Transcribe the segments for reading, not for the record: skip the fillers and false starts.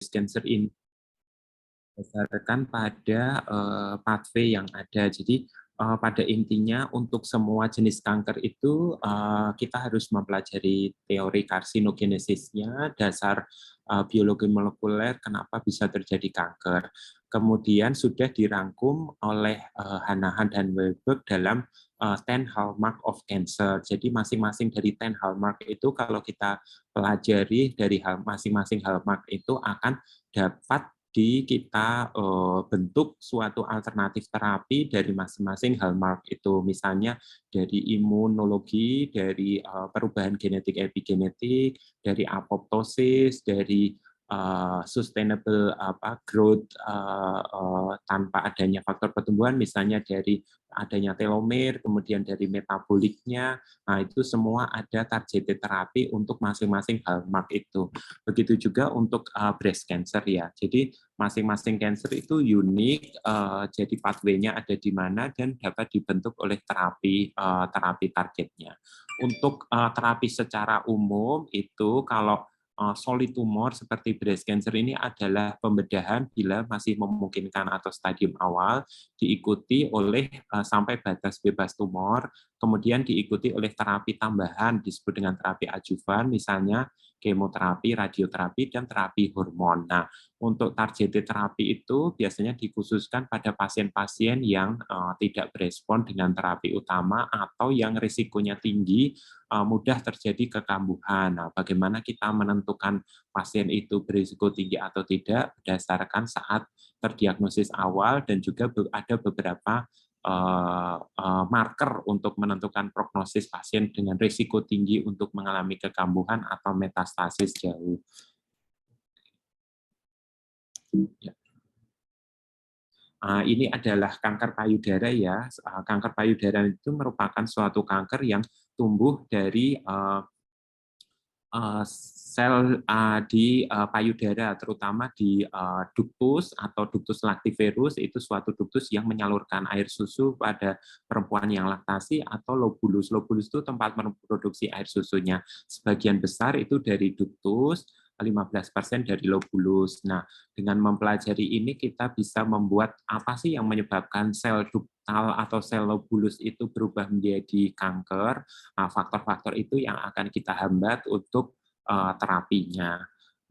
cancer ini berdasarkan pada pathway yang ada. Jadi pada intinya untuk semua jenis kanker itu kita harus mempelajari teori karsinogenesisnya, dasar biologi molekuler kenapa bisa terjadi kanker. Kemudian sudah dirangkum oleh Hanahan dan Weiberg dalam 10 hallmark of cancer. Jadi masing-masing dari 10 hallmark itu kalau kita pelajari dari masing-masing hallmark itu akan dapat kita bentuk suatu alternatif terapi dari masing-masing hallmark itu, misalnya dari imunologi, dari perubahan genetik epigenetik, dari apoptosis, dari sustainable growth tanpa adanya faktor pertumbuhan, misalnya dari adanya telomer, kemudian dari metaboliknya. Nah, itu semua ada targeted terapi untuk masing-masing hallmark itu. Begitu juga untuk breast cancer ya. Jadi masing-masing cancer itu unik, jadi pathway-nya ada di mana dan dapat dibentuk oleh terapi targetnya. Untuk terapi secara umum itu kalau solid tumor seperti breast cancer ini adalah pembedahan bila masih memungkinkan atau stadium awal, diikuti oleh sampai batas bebas tumor, kemudian diikuti oleh terapi tambahan disebut dengan terapi adjuvan, misalnya kemoterapi, radioterapi, dan terapi hormon. Nah, untuk targeted terapi itu biasanya dikhususkan pada pasien-pasien yang tidak berespon dengan terapi utama atau yang risikonya tinggi, mudah terjadi kekambuhan. Nah, bagaimana kita menentukan pasien itu berisiko tinggi atau tidak berdasarkan saat terdiagnosis awal dan juga ada beberapa marker untuk menentukan prognosis pasien dengan risiko tinggi untuk mengalami kekambuhan atau metastasis jauh. Ya. Ini adalah kanker payudara ya. Kanker payudara itu merupakan suatu kanker yang tumbuh dari sel di payudara, terutama di ductus atau ductus lactiferus, itu suatu ductus yang menyalurkan air susu pada perempuan yang laktasi, atau lobulus. Lobulus itu tempat memproduksi air susunya. Sebagian besar itu dari ductus, 15% dari lobulus. Nah, dengan mempelajari ini kita bisa membuat apa sih yang menyebabkan sel ductal atau sel lobulus itu berubah menjadi kanker. Faktor-faktor itu yang akan kita hambat untuk terapinya.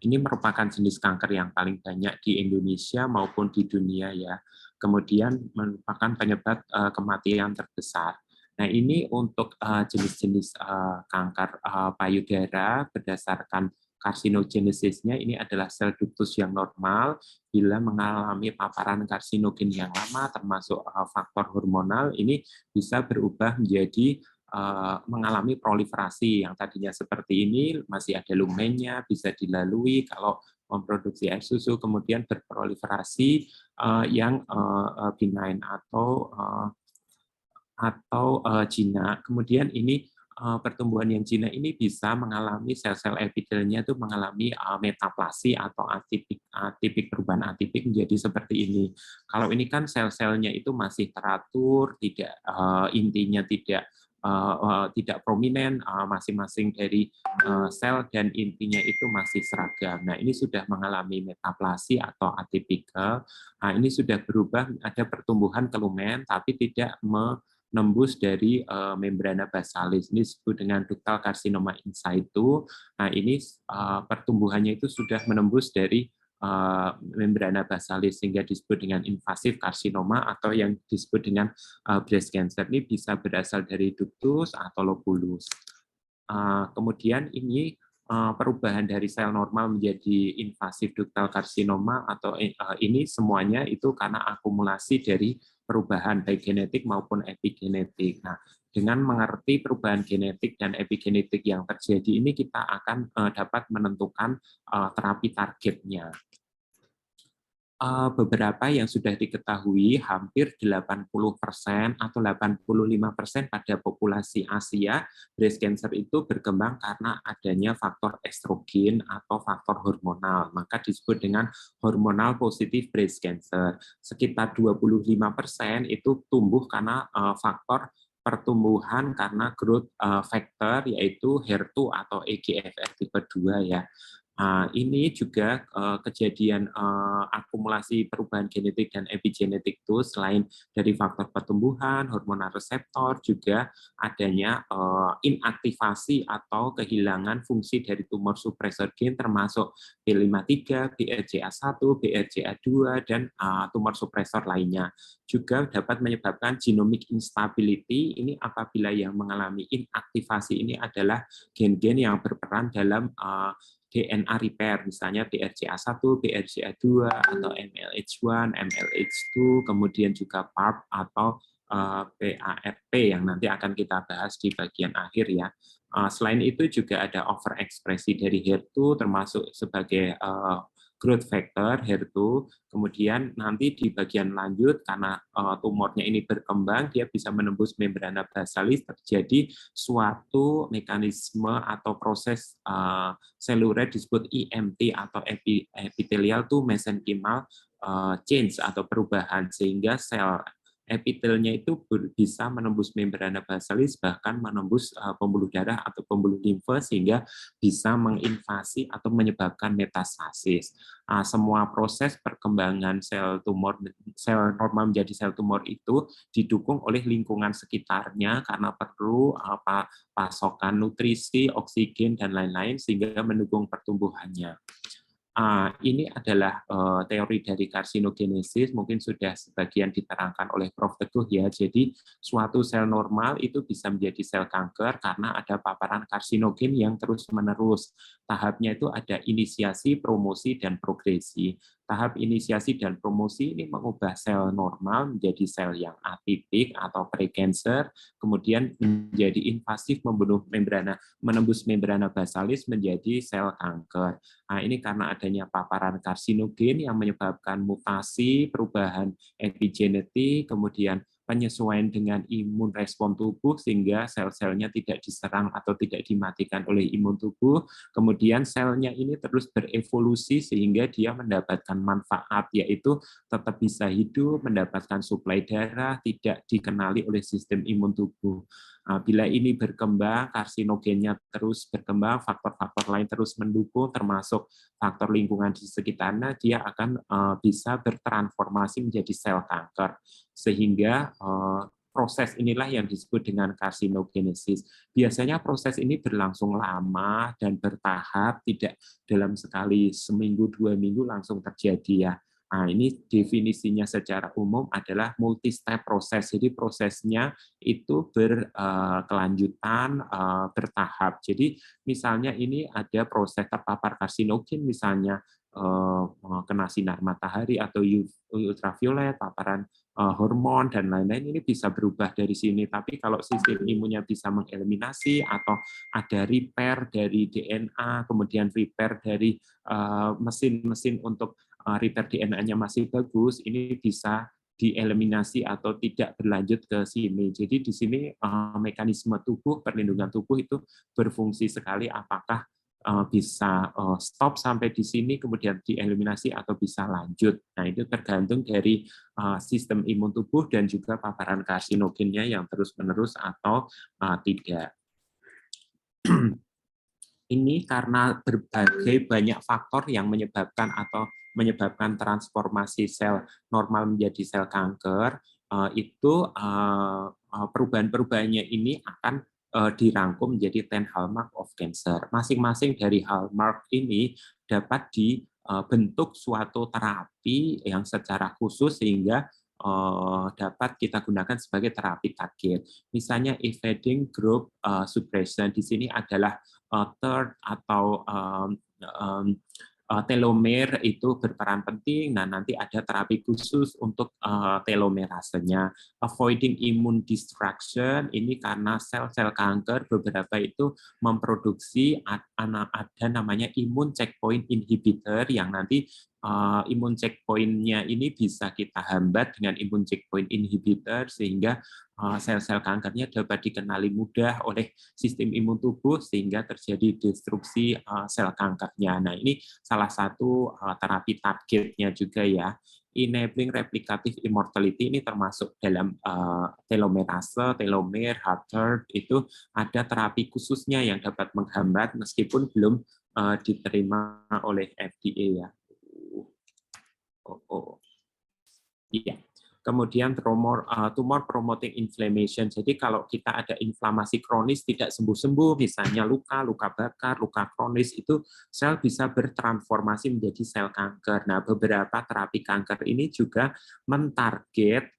Ini merupakan jenis kanker yang paling banyak di Indonesia maupun di dunia ya. Kemudian merupakan penyebab kematian terbesar. Nah, ini untuk jenis-jenis kanker payudara berdasarkan karsinogenesisnya, ini adalah sel ductus yang normal. Bila mengalami paparan karsinogen yang lama termasuk faktor hormonal, ini bisa berubah menjadi mengalami proliferasi yang tadinya seperti ini, masih ada lumennya, bisa dilalui kalau memproduksi air susu, kemudian berproliferasi yang benign atau jinak. Kemudian ini pertumbuhan yang jinak ini bisa mengalami sel-sel epitelnya itu mengalami metaplasi atau atipik perubahan atipik menjadi seperti ini. Kalau ini kan sel-selnya itu masih teratur, tidak intinya tidak prominen, masing-masing dari sel dan intinya itu masih seragam. Nah, ini sudah mengalami metaplasi atau atipikal. Nah, ini sudah berubah, ada pertumbuhan ke lumen tapi tidak menembus dari membrana basalis. Ini disebut dengan ductal carcinoma in situ. Nah, ini pertumbuhannya itu sudah menembus dari membrana basalis sehingga disebut dengan invasif karsinoma atau yang disebut dengan breast cancer. Ini bisa berasal dari ductus atau lobulus. Kemudian ini perubahan dari sel normal menjadi invasif ductal karsinoma atau ini semuanya itu karena akumulasi dari perubahan baik genetik maupun epigenetik. Nah, dengan mengerti perubahan genetik dan epigenetik yang terjadi ini kita akan dapat menentukan terapi targetnya. Beberapa yang sudah diketahui hampir 80% atau 85% pada populasi Asia, breast cancer itu berkembang karena adanya faktor estrogen atau faktor hormonal, maka disebut dengan hormonal positif breast cancer. Sekitar 25% itu tumbuh karena faktor pertumbuhan karena growth factor, yaitu HER2 atau EGFR tipe 2 ya. Ini juga kejadian akumulasi perubahan genetik dan epigenetik itu selain dari faktor pertumbuhan, hormonal reseptor, juga adanya inaktivasi atau kehilangan fungsi dari tumor supresor gen termasuk B53, BRCA1, BRCA2, dan tumor supresor lainnya. Juga dapat menyebabkan genomic instability, ini apabila yang mengalami inaktivasi ini adalah gen-gen yang berperan dalam DNA repair, misalnya BRCA1, BRCA2, atau MLH1, MLH2, kemudian juga PARP atau PARP yang nanti akan kita bahas di bagian akhir ya. Selain itu juga ada overekspresi dari HER2 termasuk sebagai growth factor HER2. Kemudian nanti di bagian lanjut karena tumornya ini berkembang, dia bisa menembus membrana basalis, terjadi suatu mekanisme atau proses seluler disebut EMT atau epithelial to mesenchymal change atau perubahan, sehingga sel epitelnya itu bisa menembus membrana basalis, bahkan menembus pembuluh darah atau pembuluh limfe, sehingga bisa menginvasi atau menyebabkan metastasis. Semua proses perkembangan sel tumor, sel normal menjadi sel tumor itu didukung oleh lingkungan sekitarnya karena perlu pasokan nutrisi, oksigen, dan lain-lain sehingga mendukung pertumbuhannya. Ini adalah teori dari karsinogenesis, mungkin sudah sebagian diterangkan oleh Prof. Teguh ya. Jadi suatu sel normal itu bisa menjadi sel kanker karena ada paparan karsinogen yang terus-menerus. Tahapnya itu ada inisiasi, promosi, dan progresi. Tahap inisiasi dan promosi ini mengubah sel normal menjadi sel yang atipik atau prekancer, kemudian menjadi invasif menembus membrana basalis menjadi sel kanker. Ini karena adanya paparan karsinogen yang menyebabkan mutasi, perubahan epigenetik, kemudian penyesuaian dengan imun respon tubuh sehingga sel-selnya tidak diserang atau tidak dimatikan oleh imun tubuh. Kemudian selnya ini terus berevolusi sehingga dia mendapatkan manfaat, yaitu tetap bisa hidup, mendapatkan suplai darah, tidak dikenali oleh sistem imun tubuh. Bila ini berkembang, karsinogennya terus berkembang, faktor-faktor lain terus mendukung, termasuk faktor lingkungan di sekitarnya, dia akan bisa bertransformasi menjadi sel kanker. Sehingga proses inilah yang disebut dengan karsinogenesis. Biasanya proses ini berlangsung lama dan bertahap, tidak dalam sekali seminggu, 2 minggu langsung terjadi ya. Ini definisinya secara umum adalah multi-step proses. Jadi prosesnya itu berkelanjutan, bertahap. Jadi misalnya ini ada proses terpapar karsinogen, misalnya kena sinar matahari atau ultraviolet, paparan hormon, dan lain-lain, ini bisa berubah dari sini. Tapi kalau sistem imunnya bisa mengeliminasi atau ada repair dari DNA, kemudian repair dari mesin-mesin untuk repair DNA-nya masih bagus, ini bisa dieliminasi atau tidak berlanjut ke sini. Jadi di sini mekanisme tubuh, perlindungan tubuh itu berfungsi sekali, apakah bisa stop sampai di sini kemudian dieliminasi atau bisa lanjut. Nah, itu tergantung dari sistem imun tubuh dan juga paparan karsinogennya yang terus-menerus atau tidak. Ini karena berbagai banyak faktor yang menyebabkan transformasi sel normal menjadi sel kanker, itu perubahan-perubahannya ini akan dirangkum menjadi 10 hallmark of cancer. Masing-masing dari hallmark ini dapat dibentuk suatu terapi yang secara khusus sehingga dapat kita gunakan sebagai terapi target. Misalnya evading growth suppression di sini adalah third atau telomer itu berperan penting. Nah, nanti ada terapi khusus untuk telomerasenya. Avoiding immune destruction, ini karena sel-sel kanker beberapa itu memproduksi ada namanya immune checkpoint inhibitor yang nanti imun checkpoint-nya ini bisa kita hambat dengan imun checkpoint inhibitor sehingga sel-sel kankernya dapat dikenali mudah oleh sistem imun tubuh sehingga terjadi destruksi sel kankernya. Nah, ini salah satu terapi targetnya juga ya. Enabling replicative immortality ini termasuk dalam telomerase, telomer, Hart itu ada terapi khususnya yang dapat menghambat meskipun belum diterima oleh FDA ya. Iya. Kemudian tumor promoting inflammation. Jadi kalau kita ada inflamasi kronis tidak sembuh-sembuh, misalnya luka bakar, luka kronis, itu sel bisa bertransformasi menjadi sel kanker. Nah, beberapa terapi kanker ini juga mentarget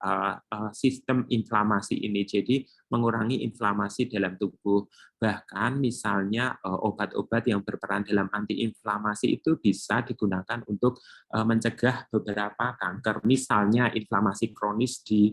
sistem inflamasi ini. Jadi mengurangi inflamasi dalam tubuh. Bahkan misalnya obat-obat yang berperan dalam antiinflamasi itu bisa digunakan untuk mencegah beberapa kanker. Misalnya inflamasi kronis di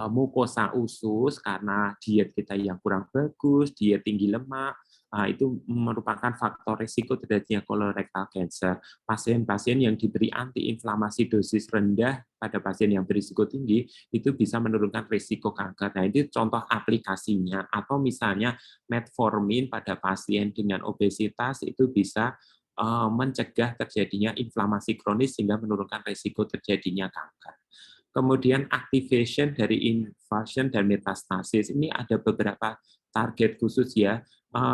mukosa usus karena diet kita yang kurang bagus, diet tinggi lemak, itu merupakan faktor risiko terjadinya colorectal cancer. Pasien-pasien yang diberi antiinflamasi dosis rendah pada pasien yang berisiko tinggi itu bisa menurunkan risiko kanker. Nah, itu contoh aplikasinya. Atau misalnya metformin pada pasien dengan obesitas itu bisa mencegah terjadinya inflamasi kronis sehingga menurunkan risiko terjadinya kanker. Kemudian activation dari invasion dan metastasis ini ada beberapa target khusus ya,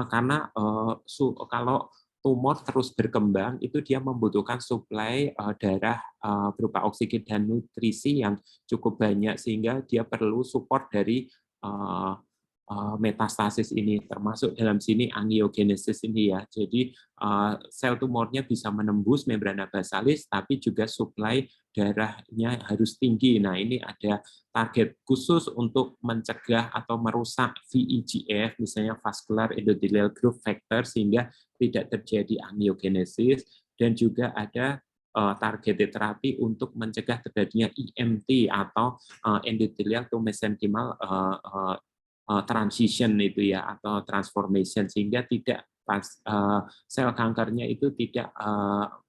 karena kalau tumor terus berkembang itu dia membutuhkan suplai darah berupa oksigen dan nutrisi yang cukup banyak sehingga dia perlu support dari metastasis ini, termasuk dalam sini angiogenesis ini ya. Jadi sel tumornya bisa menembus membrana basalis, tapi juga suplai darahnya harus tinggi. Nah, ini ada target khusus untuk mencegah atau merusak VEGF, misalnya vascular endothelial growth factor, sehingga tidak terjadi angiogenesis, dan juga ada targeted terapi untuk mencegah terjadinya EMT atau endothelial to mesenchymal transition itu ya, atau transformation, sehingga tidak sel kankernya itu tidak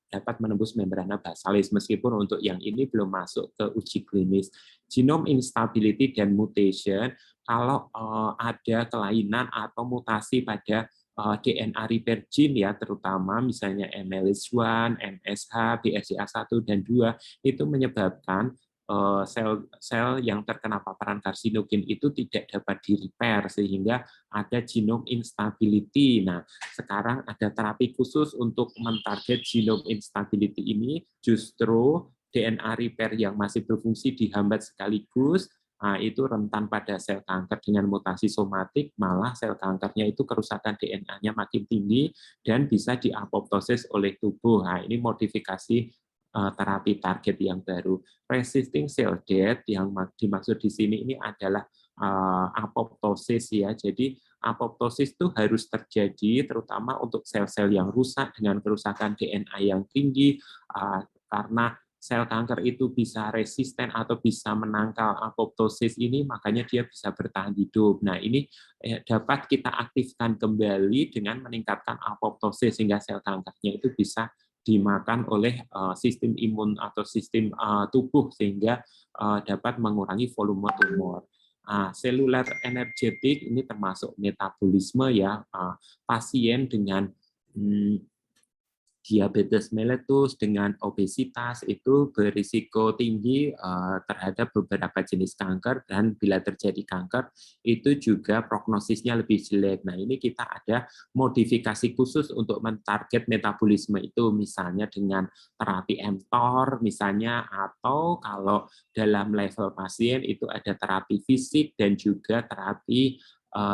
dapat menembus membrana basalis, meskipun untuk yang ini belum masuk ke uji klinis. Genome instability dan mutation, kalau ada kelainan atau mutasi pada DNA repair gene ya, terutama misalnya MLH1, MSH, BRCA1 dan 2, itu menyebabkan sel-sel yang terkena paparan karsinogen itu tidak dapat di-repair sehingga ada genome instability. Nah, sekarang ada terapi khusus untuk mentarget genome instability ini, justru DNA repair yang masih berfungsi dihambat sekaligus. Nah, itu rentan pada sel kanker dengan mutasi somatik, malah sel kankernya itu kerusakan DNA-nya makin tinggi dan bisa diapoptosis oleh tubuh. Nah, ini modifikasi terapi target yang baru. Resisting cell death yang dimaksud di sini ini adalah apoptosis ya. Jadi apoptosis itu harus terjadi terutama untuk sel-sel yang rusak dengan kerusakan DNA yang tinggi, karena sel kanker itu bisa resisten atau bisa menangkal apoptosis ini, makanya dia bisa bertahan hidup. Nah, ini dapat kita aktifkan kembali dengan meningkatkan apoptosis sehingga sel kankernya itu bisa dimakan oleh sistem imun atau sistem tubuh sehingga dapat mengurangi volume tumor. Seluler energetik ini termasuk metabolisme ya, pasien dengan diabetes mellitus dengan obesitas itu berisiko tinggi terhadap beberapa jenis kanker, dan bila terjadi kanker itu juga prognosisnya lebih jelek. Nah, ini kita ada modifikasi khusus untuk mentarget metabolisme itu, misalnya dengan terapi mTOR misalnya, atau kalau dalam level pasien itu ada terapi fisik dan juga terapi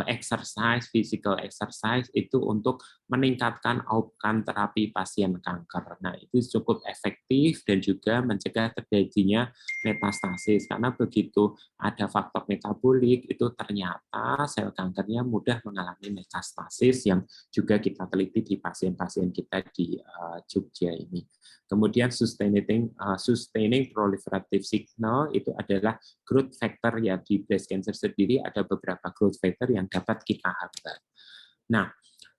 exercise, physical exercise itu untuk meningkatkan outcome terapi pasien kanker. Nah, itu cukup efektif dan juga mencegah terjadinya metastasis, karena begitu ada faktor metabolik itu ternyata sel kankernya mudah mengalami metastasis yang juga kita teliti di pasien-pasien kita di Jogja ini. Kemudian sustaining proliferative signal itu adalah growth factor ya. Di breast cancer sendiri ada beberapa growth factor yang dapat kita hambat. Nah,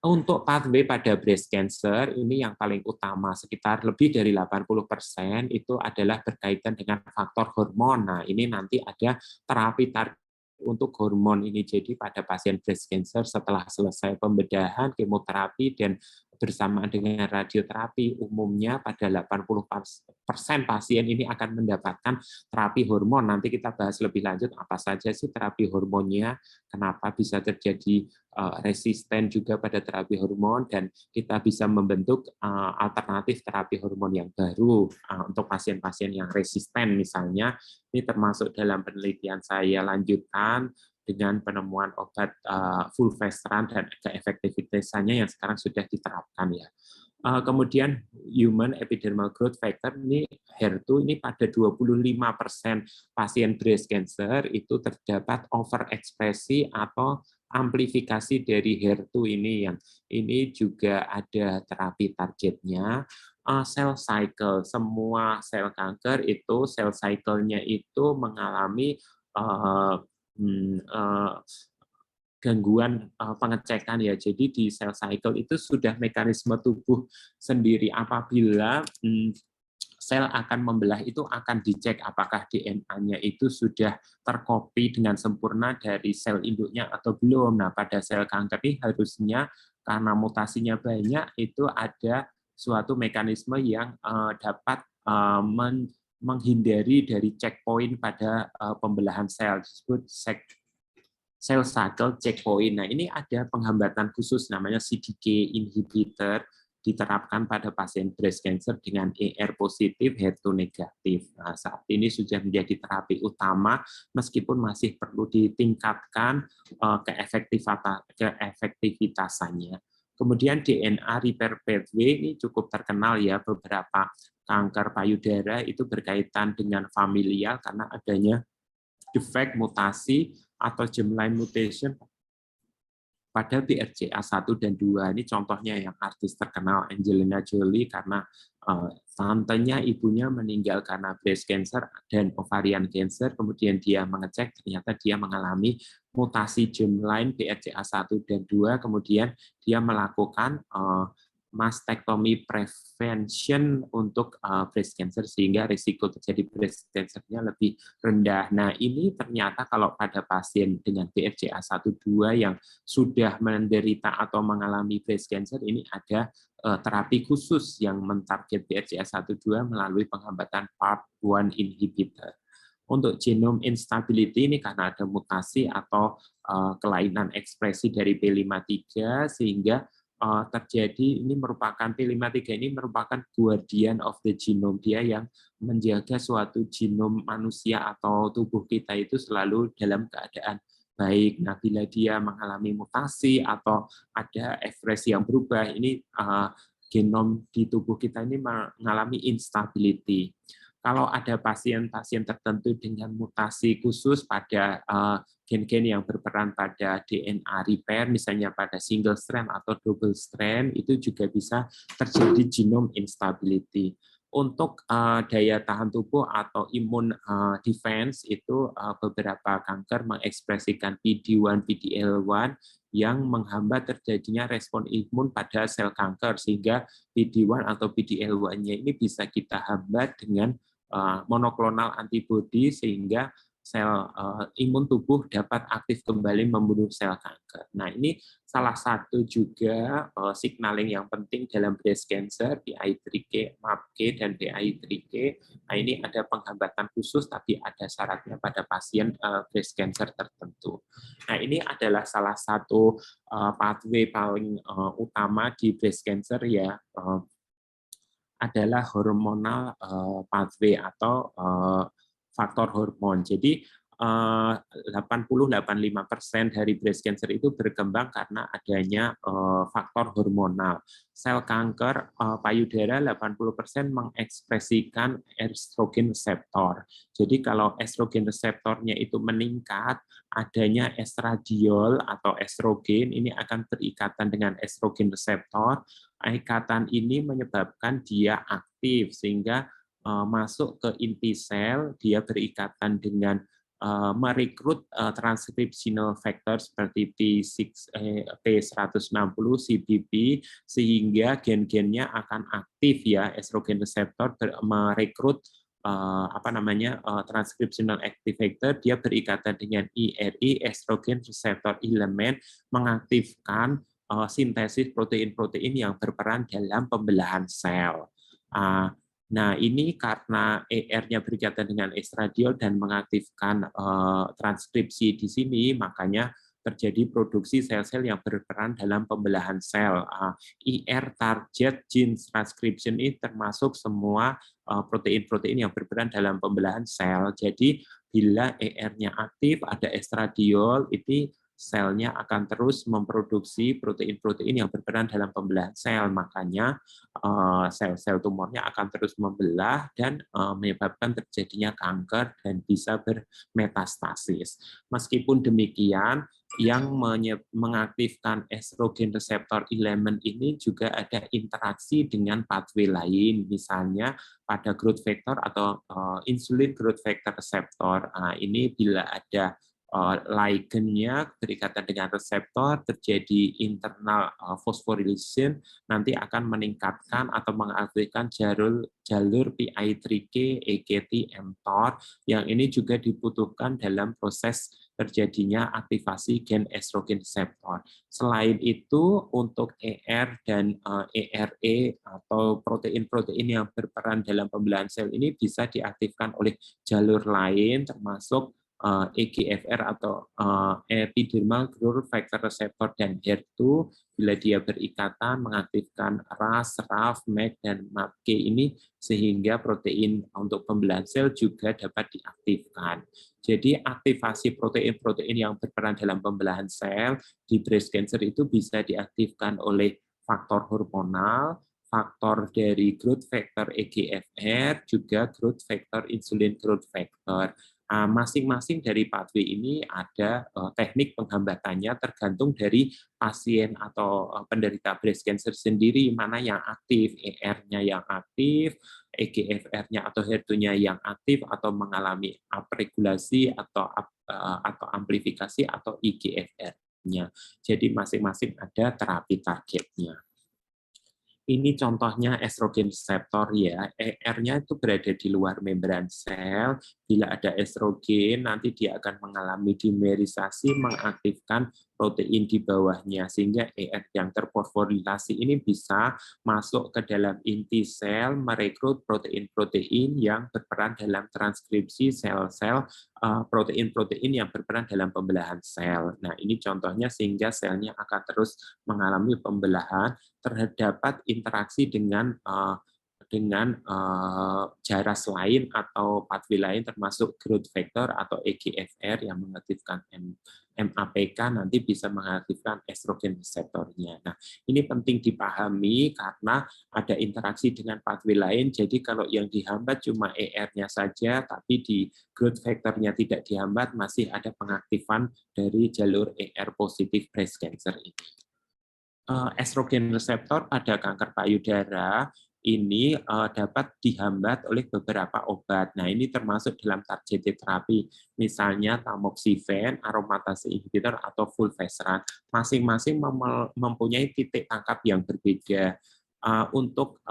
untuk pathway pada breast cancer ini yang paling utama, sekitar lebih dari 80% itu adalah berkaitan dengan faktor hormon. Nah, ini nanti ada terapi target untuk hormon ini. Jadi pada pasien breast cancer setelah selesai pembedahan, kemoterapi dan bersamaan dengan radioterapi, umumnya pada 80% pasien ini akan mendapatkan terapi hormon. Nanti kita bahas lebih lanjut apa saja sih terapi hormonnya, kenapa bisa terjadi resisten juga pada terapi hormon, dan kita bisa membentuk alternatif terapi hormon yang baru untuk pasien-pasien yang resisten misalnya. Ini termasuk dalam penelitian saya lanjutkan dengan penemuan obat fulvestrant dan efektivitasnya yang sekarang sudah diterapkan ya. Kemudian human epidermal growth factor ini HER2 ini pada 25% pasien breast cancer itu terdapat overekspresi atau amplifikasi dari HER2 ini, yang ini juga ada terapi targetnya. Cell cycle, semua sel kanker itu cell cycle-nya itu mengalami gangguan pengecekan ya. Jadi di cell cycle itu sudah mekanisme tubuh sendiri. Apabila sel akan membelah itu akan dicek apakah DNA-nya itu sudah terkopi dengan sempurna dari sel induknya atau belum. Nah, pada sel kanker ini harusnya karena mutasinya banyak itu ada suatu mekanisme yang dapat menghindari dari checkpoint pada pembelahan sel, disebut cell cycle checkpoint. Nah, ini ada penghambatan khusus namanya CDK inhibitor diterapkan pada pasien breast cancer dengan ER positif, HER2 negatif. Nah, saat ini sudah menjadi terapi utama meskipun masih perlu ditingkatkan keefektivitasannya. Kemudian DNA repair pathway ini cukup terkenal ya, beberapa kanker payudara itu berkaitan dengan familial karena adanya defect mutasi atau germline mutation pada BRCA1 dan 2. Ini contohnya yang artis terkenal Angelina Jolie karena tantenya ibunya meninggal karena breast cancer dan ovarian cancer, kemudian dia mengecek ternyata dia mengalami mutasi germline BRCA1 dan 2, kemudian dia melakukan mastektomi prevention untuk breast cancer sehingga risiko terjadi breast cancer-nya lebih rendah. Nah, ini ternyata kalau pada pasien dengan BRCA1/2 yang sudah menderita atau mengalami breast cancer, ini ada terapi khusus yang mentarget BRCA1/2 melalui penghambatan PARP1 inhibitor. Untuk genome instability ini karena ada mutasi atau kelainan ekspresi dari P53 sehingga terjadi, ini merupakan P53 ini merupakan guardian of the genome, dia yang menjaga suatu genom manusia atau tubuh kita itu selalu dalam keadaan baik. Nah, bila dia mengalami mutasi atau ada ekspresi yang berubah, ini genom di tubuh kita ini mengalami instability. Kalau ada pasien-pasien tertentu dengan mutasi khusus pada gen-gen yang berperan pada DNA repair, misalnya pada single strand atau double strand, itu juga bisa terjadi genome instability. Untuk daya tahan tubuh atau imun defense itu beberapa kanker mengekspresikan PD-1, PD-L1 yang menghambat terjadinya respon imun pada sel kanker, sehingga PD-1 atau PD-L1-nya ini bisa kita hambat dengan monoklonal antibodi sehingga sel imun tubuh dapat aktif kembali membunuh sel kanker. Nah, ini salah satu juga signaling yang penting dalam breast cancer, PI3K, MAPK, dan PI3K. Nah, ini ada penghambatan khusus, tapi ada syaratnya pada pasien breast cancer tertentu. Nah, ini adalah salah satu pathway paling utama di breast cancer ya, adalah hormonal pathway atau faktor hormon. Jadi 80-85% dari breast cancer itu berkembang karena adanya faktor hormonal. Sel kanker payudara 80% mengekspresikan estrogen reseptor. Jadi kalau estrogen reseptornya itu meningkat, adanya estradiol atau estrogen ini akan berikatan dengan estrogen reseptor. Ikatan ini menyebabkan dia aktif sehingga masuk ke inti sel, dia berikatan dengan merekrut transcriptional factor seperti P160, CBP, sehingga gen-gennya akan aktif ya, estrogen reseptor merekrut transcriptional activator, dia berikatan dengan IRI, estrogen receptor element, mengaktifkan sintesis protein-protein yang berperan dalam pembelahan sel. Nah, ini karena ER-nya berkaitan dengan estradiol dan mengaktifkan transkripsi di sini, makanya terjadi produksi sel-sel yang berperan dalam pembelahan sel. ER target gene transcription ini termasuk semua protein-protein yang berperan dalam pembelahan sel. Jadi bila ER-nya aktif, ada estradiol, itu selnya akan terus memproduksi protein-protein yang berperan dalam pembelahan sel. Makanya sel-sel tumornya akan terus membelah dan menyebabkan terjadinya kanker dan bisa bermetastasis. Meskipun demikian, yang mengaktifkan estrogen reseptor 11 ini juga ada interaksi dengan pathway lain, misalnya pada growth factor atau insulin growth factor reseptor. Ini bila ada ligannya berikatan dengan reseptor, terjadi internal phosphorylation, nanti akan meningkatkan atau mengaktifkan jalur PI3K, AKT, mTOR, yang ini juga dibutuhkan dalam proses terjadinya aktivasi gen estrogen reseptor. Selain itu, untuk ER dan ERE atau protein-protein yang berperan dalam pembelahan sel ini bisa diaktifkan oleh jalur lain, termasuk EGFR atau epidermal growth factor receptor dan HER2 bila dia berikatan mengaktifkan RAS, RAF, MEK, dan MAPK ini sehingga protein untuk pembelahan sel juga dapat diaktifkan. Jadi aktivasi protein-protein yang berperan dalam pembelahan sel di breast cancer itu bisa diaktifkan oleh faktor hormonal, faktor dari growth factor EGFR, juga growth factor insulin growth factor. Masing-masing dari pathway ini ada teknik penghambatannya tergantung dari pasien atau penderita breast cancer sendiri, mana yang aktif, ER-nya yang aktif, EGFR-nya atau HER2-nya yang aktif atau mengalami upregulasi atau amplifikasi atau IGFR-nya. Jadi masing-masing ada terapi targetnya. Ini contohnya estrogen reseptor ya, ER-nya itu berada di luar membran sel. Bila ada estrogen, nanti dia akan mengalami dimerisasi, mengaktifkan protein di bawahnya, sehingga ER yang terfosforilasi ini bisa masuk ke dalam inti sel, merekrut protein-protein yang berperan dalam transkripsi sel-sel, protein-protein yang berperan dalam pembelahan sel. Nah, ini contohnya sehingga selnya akan terus mengalami pembelahan, terdapat interaksi dengan jaras lain atau pathway lain termasuk growth factor atau EGFR yang mengaktifkan MAPK nanti bisa mengaktifkan estrogen reseptornya. Nah, ini penting dipahami karena ada interaksi dengan pathway lain. Jadi kalau yang dihambat cuma ER-nya saja, tapi di growth factornya tidak dihambat, masih ada pengaktifan dari jalur ER positif breast cancer ini. Estrogen reseptor pada kanker payudara ini dapat dihambat oleh beberapa obat. Nah, ini termasuk dalam targeted terapi, misalnya tamoxifen, aromatase inhibitor, atau fulvestrant. Masing-masing mempunyai titik tangkap yang berbeda. Untuk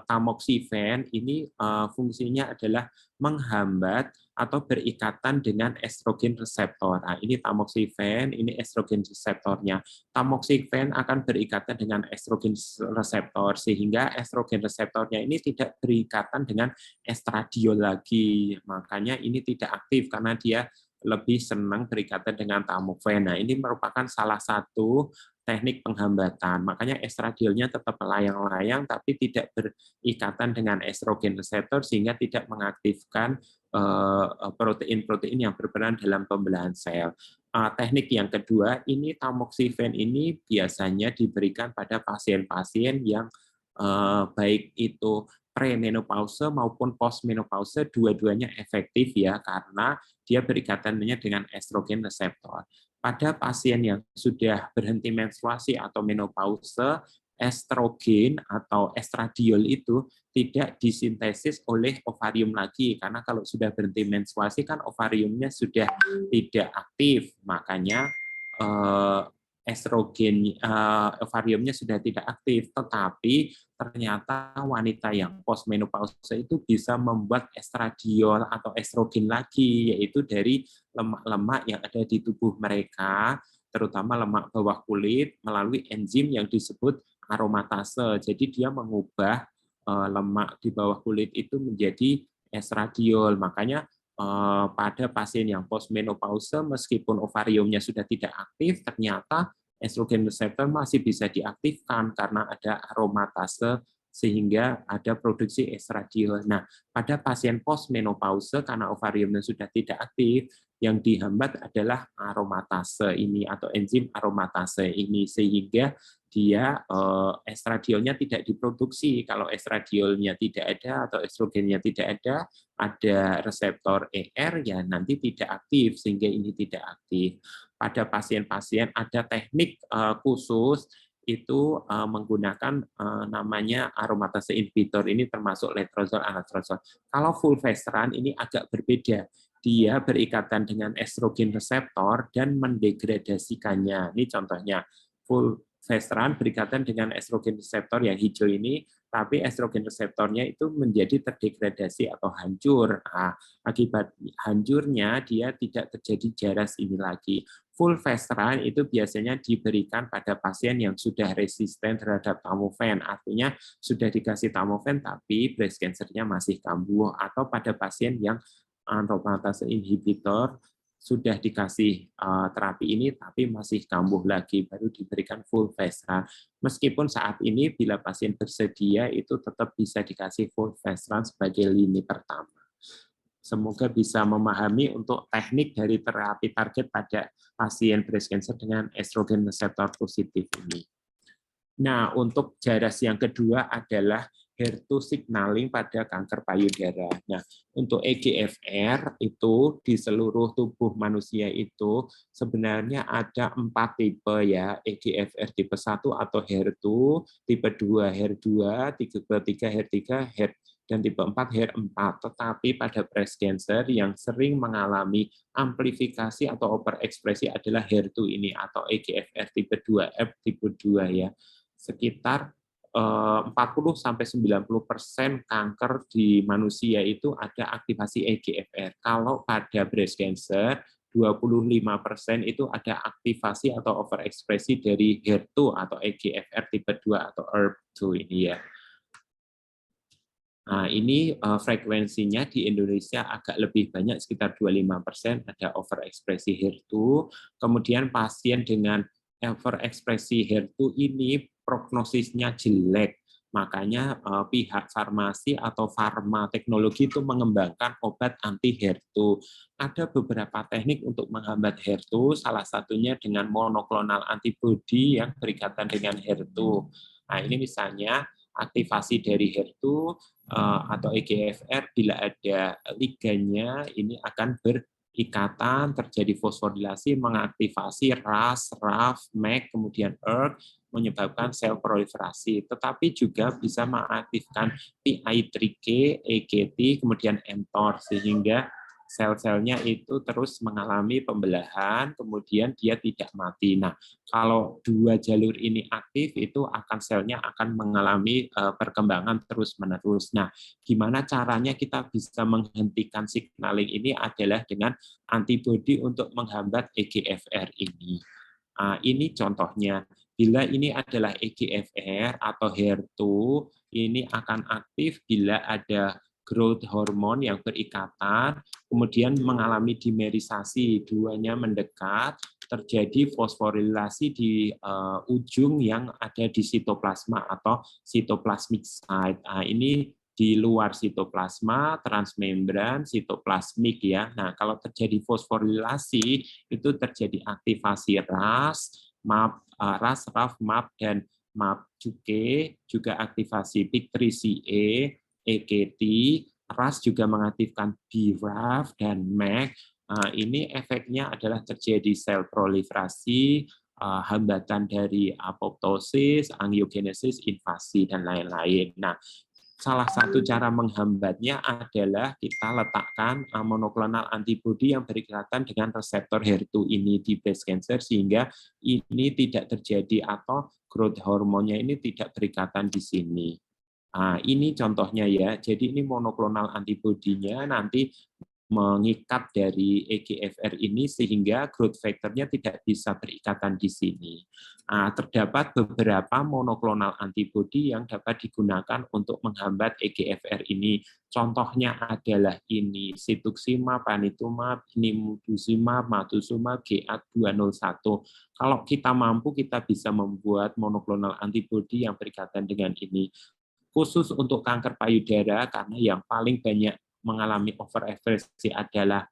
tamoxifen ini fungsinya adalah menghambat atau berikatan dengan estrogen reseptor. Nah, ini tamoxifen, ini estrogen reseptornya. Tamoxifen akan berikatan dengan estrogen reseptor, sehingga estrogen reseptornya ini tidak berikatan dengan estradiol lagi. Makanya ini tidak aktif karena dia lebih senang berikatan dengan tamoxifen. Nah, ini merupakan salah satu teknik penghambatan. Makanya estradiolnya tetap melayang-layang tapi tidak berikatan dengan estrogen reseptor sehingga tidak mengaktifkan protein-protein yang berperan dalam pembelahan sel. Teknik yang kedua, ini tamoxifen ini biasanya diberikan pada pasien-pasien yang baik itu premenopause maupun postmenopause, dua-duanya efektif ya karena dia berikatannya dengan estrogen reseptor. Pada pasien yang sudah berhenti menstruasi atau menopause, estrogen atau estradiol itu tidak disintesis oleh ovarium lagi, karena kalau sudah berhenti menstruasi kan ovariumnya sudah tidak aktif, makanya estrogen ovariumnya sudah tidak aktif, tetapi ternyata wanita yang postmenopause itu bisa membuat estradiol atau estrogen lagi, yaitu dari lemak-lemak yang ada di tubuh mereka terutama lemak bawah kulit melalui enzim yang disebut aromatase. Jadi dia mengubah lemak di bawah kulit itu menjadi estradiol. Makanya pada pasien yang postmenopause meskipun ovariumnya sudah tidak aktif, ternyata estrogen receptor masih bisa diaktifkan karena ada aromatase sehingga ada produksi estradiol. Nah, pada pasien postmenopause karena ovariumnya sudah tidak aktif, yang dihambat adalah aromatase ini atau enzim aromatase ini sehingga dia estradiolnya tidak diproduksi. Kalau estradiolnya tidak ada atau estrogennya tidak ada reseptor ER ya nanti tidak aktif sehingga ini tidak aktif. Pada pasien-pasien ada teknik khusus itu menggunakan namanya aromatase inhibitor ini termasuk letrozol, anastrozol. Kalau fulvestrant ini agak berbeda. Dia berikatan dengan estrogen reseptor dan mendegradasikannya. Ini contohnya. Fulvestrant berikatan dengan estrogen reseptor yang hijau ini, tapi estrogen reseptornya itu menjadi terdegradasi atau hancur. Nah, akibat hancurnya dia tidak terjadi jaras ini lagi. Fulvestrant itu biasanya diberikan pada pasien yang sudah resisten terhadap tamoxifen, artinya sudah dikasih tamoxifen tapi breast cancer-nya masih kambuh, atau pada pasien yang aromatase inhibitor sudah dikasih terapi ini tapi masih kambuh lagi, baru diberikan fulvestrant. Meskipun saat ini bila pasien bersedia itu tetap bisa dikasih fulvestrant sebagai lini pertama. Semoga bisa memahami untuk teknik dari terapi target pada pasien breast cancer dengan estrogen reseptor positif ini. Nah, untuk jaras yang kedua adalah HER2 signaling pada kanker payudara. Nah, untuk EGFR itu di seluruh tubuh manusia itu sebenarnya ada 4 tipe ya, EGFR tipe 1 atau HER2, tipe 2 HER2, tipe 3 HER3, dan tipe 4 HER4. Tetapi pada breast cancer yang sering mengalami amplifikasi atau overekspresi adalah HER2 ini atau EGFR tipe 2F tipe 2 ya. Sekitar 40-90% kanker di manusia itu ada aktivasi EGFR. Kalau pada breast cancer 25% itu ada aktivasi atau overekspresi dari HER2 atau EGFR tipe 2 atau ERB2 ini ya. Nah, ini frekuensinya di Indonesia agak lebih banyak, sekitar 25% ada overekspresi HER2. Kemudian pasien dengan overekspresi HER2 ini prognosisnya jelek. Makanya pihak farmasi atau farma teknologi itu mengembangkan obat anti HER2. Ada beberapa teknik untuk menghambat HER2, salah satunya dengan monoklonal antibody yang berikatan dengan HER2. Nah, ini misalnya aktivasi dari HER2 atau EGFR bila ada liganya ini akan berikatan, terjadi fosforilasi, mengaktifasi RAS, RAF, MEK, kemudian ERK, menyebabkan sel proliferasi. Tetapi juga bisa mengaktifkan PI3K, EGT, kemudian mTOR, sehingga sel-selnya itu terus mengalami pembelahan, kemudian dia tidak mati. Nah, kalau dua jalur ini aktif, itu akan selnya akan mengalami perkembangan terus-menerus. Nah, gimana caranya kita bisa menghentikan signaling ini adalah dengan antibodi untuk menghambat EGFR ini. Ini contohnya. Bila ini adalah EGFR atau HER2, ini akan aktif bila ada growth hormone yang berikatan, kemudian mengalami dimerisasi, duanya mendekat, terjadi fosforilasi di ujung yang ada di sitoplasma atau sitoplasmic site. Ini di luar sitoplasma, transmembran, sitoplasmik ya. Nah, kalau terjadi fosforilasi itu terjadi aktivasi RAS, MAP, RAS, RAF, MAP dan MAP-CUK, juga aktivasi PIK3CA, EKT, RAS juga mengaktifkan BRAF dan MEK. Ini efeknya adalah terjadi sel proliferasi, hambatan dari apoptosis, angiogenesis, invasi, dan lain-lain. Nah, salah satu cara menghambatnya adalah kita letakkan monoklonal antibody yang berikatan dengan reseptor HER2 ini di breast cancer sehingga ini tidak terjadi atau growth hormonnya ini tidak berikatan di sini. Ini contohnya ya. Jadi ini monoklonal antibody-nya nanti mengikat dari EGFR ini sehingga growth factor-nya tidak bisa berikatan di sini. Terdapat beberapa monoklonal antibodi yang dapat digunakan untuk menghambat EGFR ini. Contohnya adalah ini cetuximab, panitumab, nimotuzumab, matuzumab, GA201. Kalau kita mampu, kita bisa membuat monoklonal antibodi yang berikatan dengan ini. Khusus untuk kanker payudara, karena yang paling banyak mengalami overexpresi adalah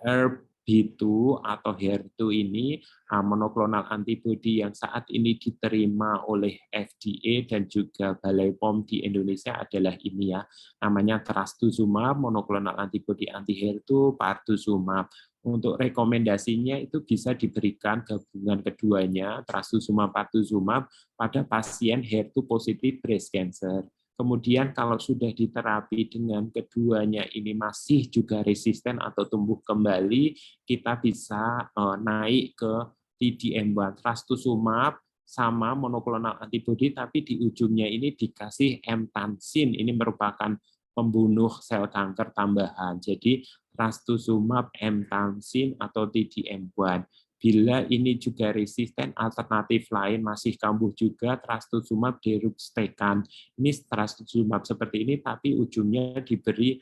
HER2 atau HER2 ini, monoklonal antibodi yang saat ini diterima oleh FDA dan juga Balai POM di Indonesia adalah ini ya, namanya trastuzumab, monoklonal antibodi anti HER2, partumab. Untuk rekomendasinya itu bisa diberikan gabungan keduanya, trastuzumab, partumab, pada pasien HER2 positif breast cancer. Kemudian kalau sudah diterapi dengan keduanya ini masih juga resisten atau tumbuh kembali, kita bisa naik ke TDM1, trastuzumab sama monoklonal antibodi, tapi di ujungnya ini dikasih emtansin, ini merupakan pembunuh sel kanker tambahan. Jadi trastuzumab, emtansin atau TDM1. Bila ini juga resisten, alternatif lain masih kambuh juga trastuzumab deruxtecan. Ini trastuzumab seperti ini, tapi ujungnya diberi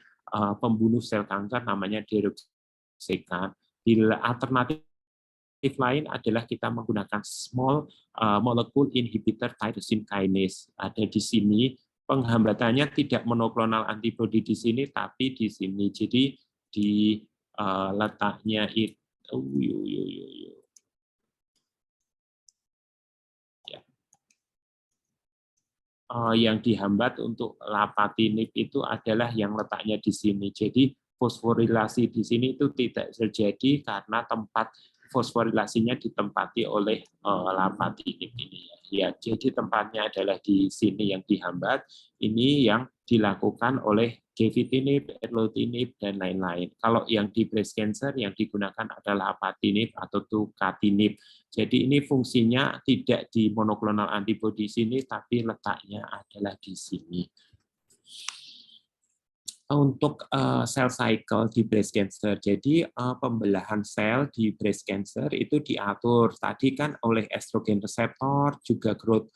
pembunuh sel kanker namanya deruxtecan. Bila alternatif lain adalah kita menggunakan small molecule inhibitor tyrosine kinase. Ada di sini, penghambatannya tidak monoklonal antibody di sini, tapi di sini. Jadi di letaknya itu yang dihambat untuk lapatinib itu adalah yang letaknya di sini. Jadi fosforilasi di sini itu tidak terjadi karena tempat fosforilasinya ditempati oleh lapatinib ini. Ya, jadi tempatnya adalah di sini yang dihambat. Ini yang dilakukan oleh gefitinib, erlotinib, dan lain-lain. Kalau yang di breast cancer yang digunakan adalah apatinib atau tucatinib. Jadi ini fungsinya tidak di monoklonal antibody sini, tapi letaknya adalah di sini. Untuk cell cycle di breast cancer, jadi pembelahan sel di breast cancer itu diatur tadi kan oleh estrogen reseptor, juga growth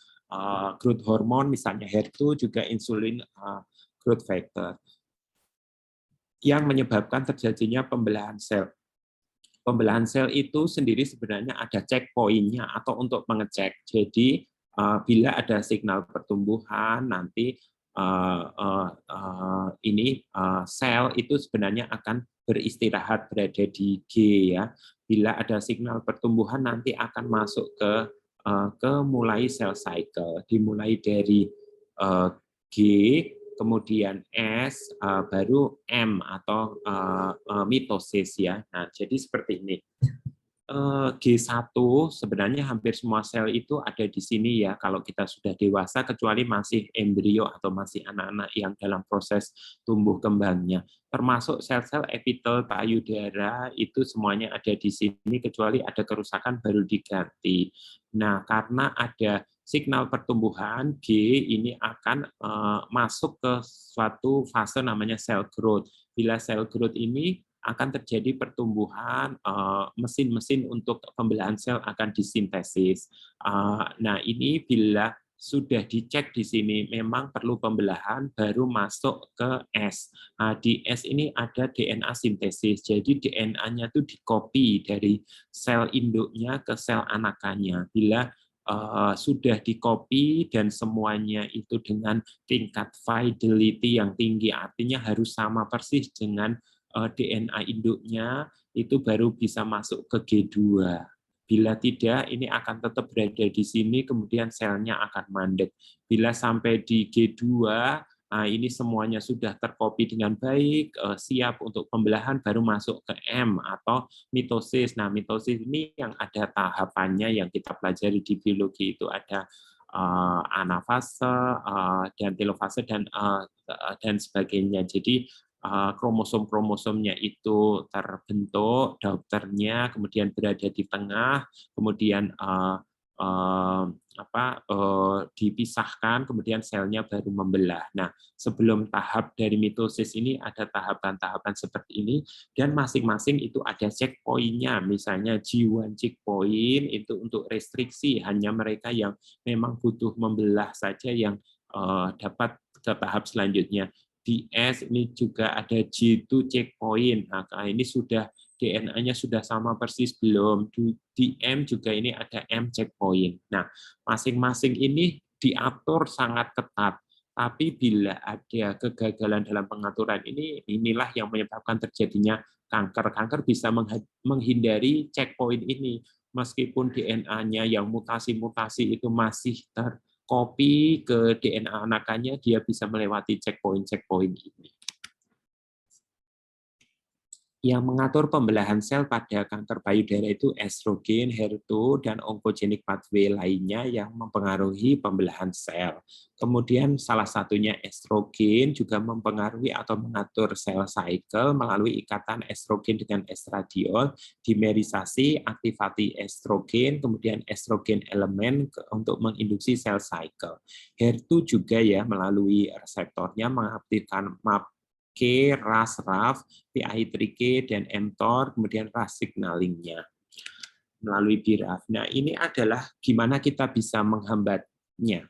hormone, misalnya HER2, juga insulin growth factor, yang menyebabkan terjadinya pembelahan sel. Pembelahan sel itu sendiri sebenarnya ada checkpoint-nya atau untuk mengecek. Jadi bila ada signal pertumbuhan nanti sel itu sebenarnya akan beristirahat berada di G ya. Bila ada signal pertumbuhan nanti akan masuk ke mulai cell cycle, dimulai dari G, kemudian S, baru M atau mitosis ya. Nah, jadi seperti ini. G1 sebenarnya hampir semua sel itu ada di sini ya kalau kita sudah dewasa, kecuali masih embrio atau masih anak-anak yang dalam proses tumbuh kembangnya. Termasuk sel-sel epitel payudara itu semuanya ada di sini, kecuali ada kerusakan baru diganti. Nah, karena ada signal pertumbuhan, G ini akan masuk ke suatu fase namanya cell growth. Bila cell growth ini akan terjadi pertumbuhan, mesin-mesin untuk pembelahan sel akan disintesis. Nah, ini bila sudah dicek di sini memang perlu pembelahan, baru masuk ke S. Di S ini ada DNA sintesis, jadi DNA-nya itu dikopi dari sel induknya ke sel anakannya. Bila sudah dikopi dan semuanya itu dengan tingkat fidelity yang tinggi, artinya harus sama persis dengan DNA induknya, itu baru bisa masuk ke G2. Bila tidak, ini akan tetap berada di sini, kemudian selnya akan mandek. Bila sampai di G2, ini semuanya sudah terkopi dengan baik, siap untuk pembelahan, baru masuk ke M atau mitosis. Nah, mitosis ini yang ada tahapannya yang kita pelajari di biologi itu ada anafase, dan telofase, dan sebagainya. Jadi kromosom-kromosomnya itu terbentuk, daughternya kemudian berada di tengah, kemudian dipisahkan, kemudian selnya baru membelah. Nah, sebelum tahap dari mitosis ini ada tahapan-tahapan seperti ini, dan masing-masing itu ada checkpoint-nya. Misalnya G1 checkpoint itu untuk restriksi, hanya mereka yang memang butuh membelah saja yang dapat ke tahap selanjutnya. DS ini juga ada G2 checkpoint. Nah, ini sudah DNA-nya sudah sama persis belum? Di M juga ini ada M checkpoint. Nah, masing-masing ini diatur sangat ketat. Tapi bila ada kegagalan dalam pengaturan ini, inilah yang menyebabkan terjadinya kanker. Kanker bisa menghindari checkpoint ini. Meskipun DNA-nya yang mutasi-mutasi itu masih tercopy ke DNA anakannya, dia bisa melewati checkpoint-checkpoint ini. Yang mengatur pembelahan sel pada kanker payudara itu estrogen, HER2, dan oncogenic pathway lainnya yang mempengaruhi pembelahan sel. Kemudian salah satunya estrogen juga mempengaruhi atau mengatur sel cycle melalui ikatan estrogen dengan estradiol, dimerisasi, aktivasi estrogen, kemudian estrogen elemen untuk menginduksi sel cycle. HER2 juga ya melalui reseptornya mengaktifkan MAP K, RAS, RAF, PI3K, dan mTOR, kemudian RAS signalingnya melalui BRAF. Nah, ini adalah gimana kita bisa menghambatnya.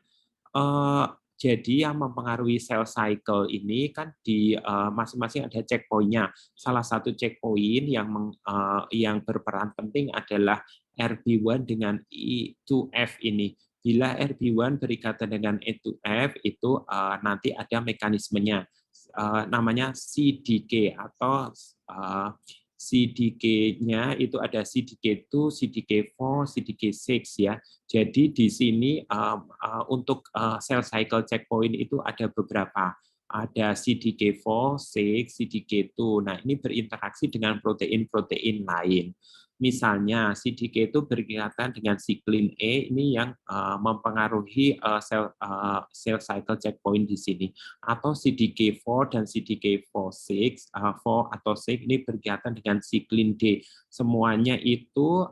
Jadi yang mempengaruhi sel cycle ini kan di masing-masing ada checkpoint-nya. Salah satu checkpoint yang berperan penting adalah RB1 dengan E2F ini. Bila RB1 berikatan dengan E2F itu nanti ada mekanismenya. Namanya CDK atau CDK-nya itu ada CDK2, CDK4, CDK6 ya. Jadi di sini untuk cell cycle checkpoint itu ada beberapa. Ada CDK4, 6, CDK2. Nah, ini berinteraksi dengan protein-protein lain. Misalnya CDK itu berkaitan dengan siklin E ini yang mempengaruhi cell cycle checkpoint di sini. Atau CDK4 dan CDK4 atau 6 ini berkaitan dengan siklin D. Semuanya itu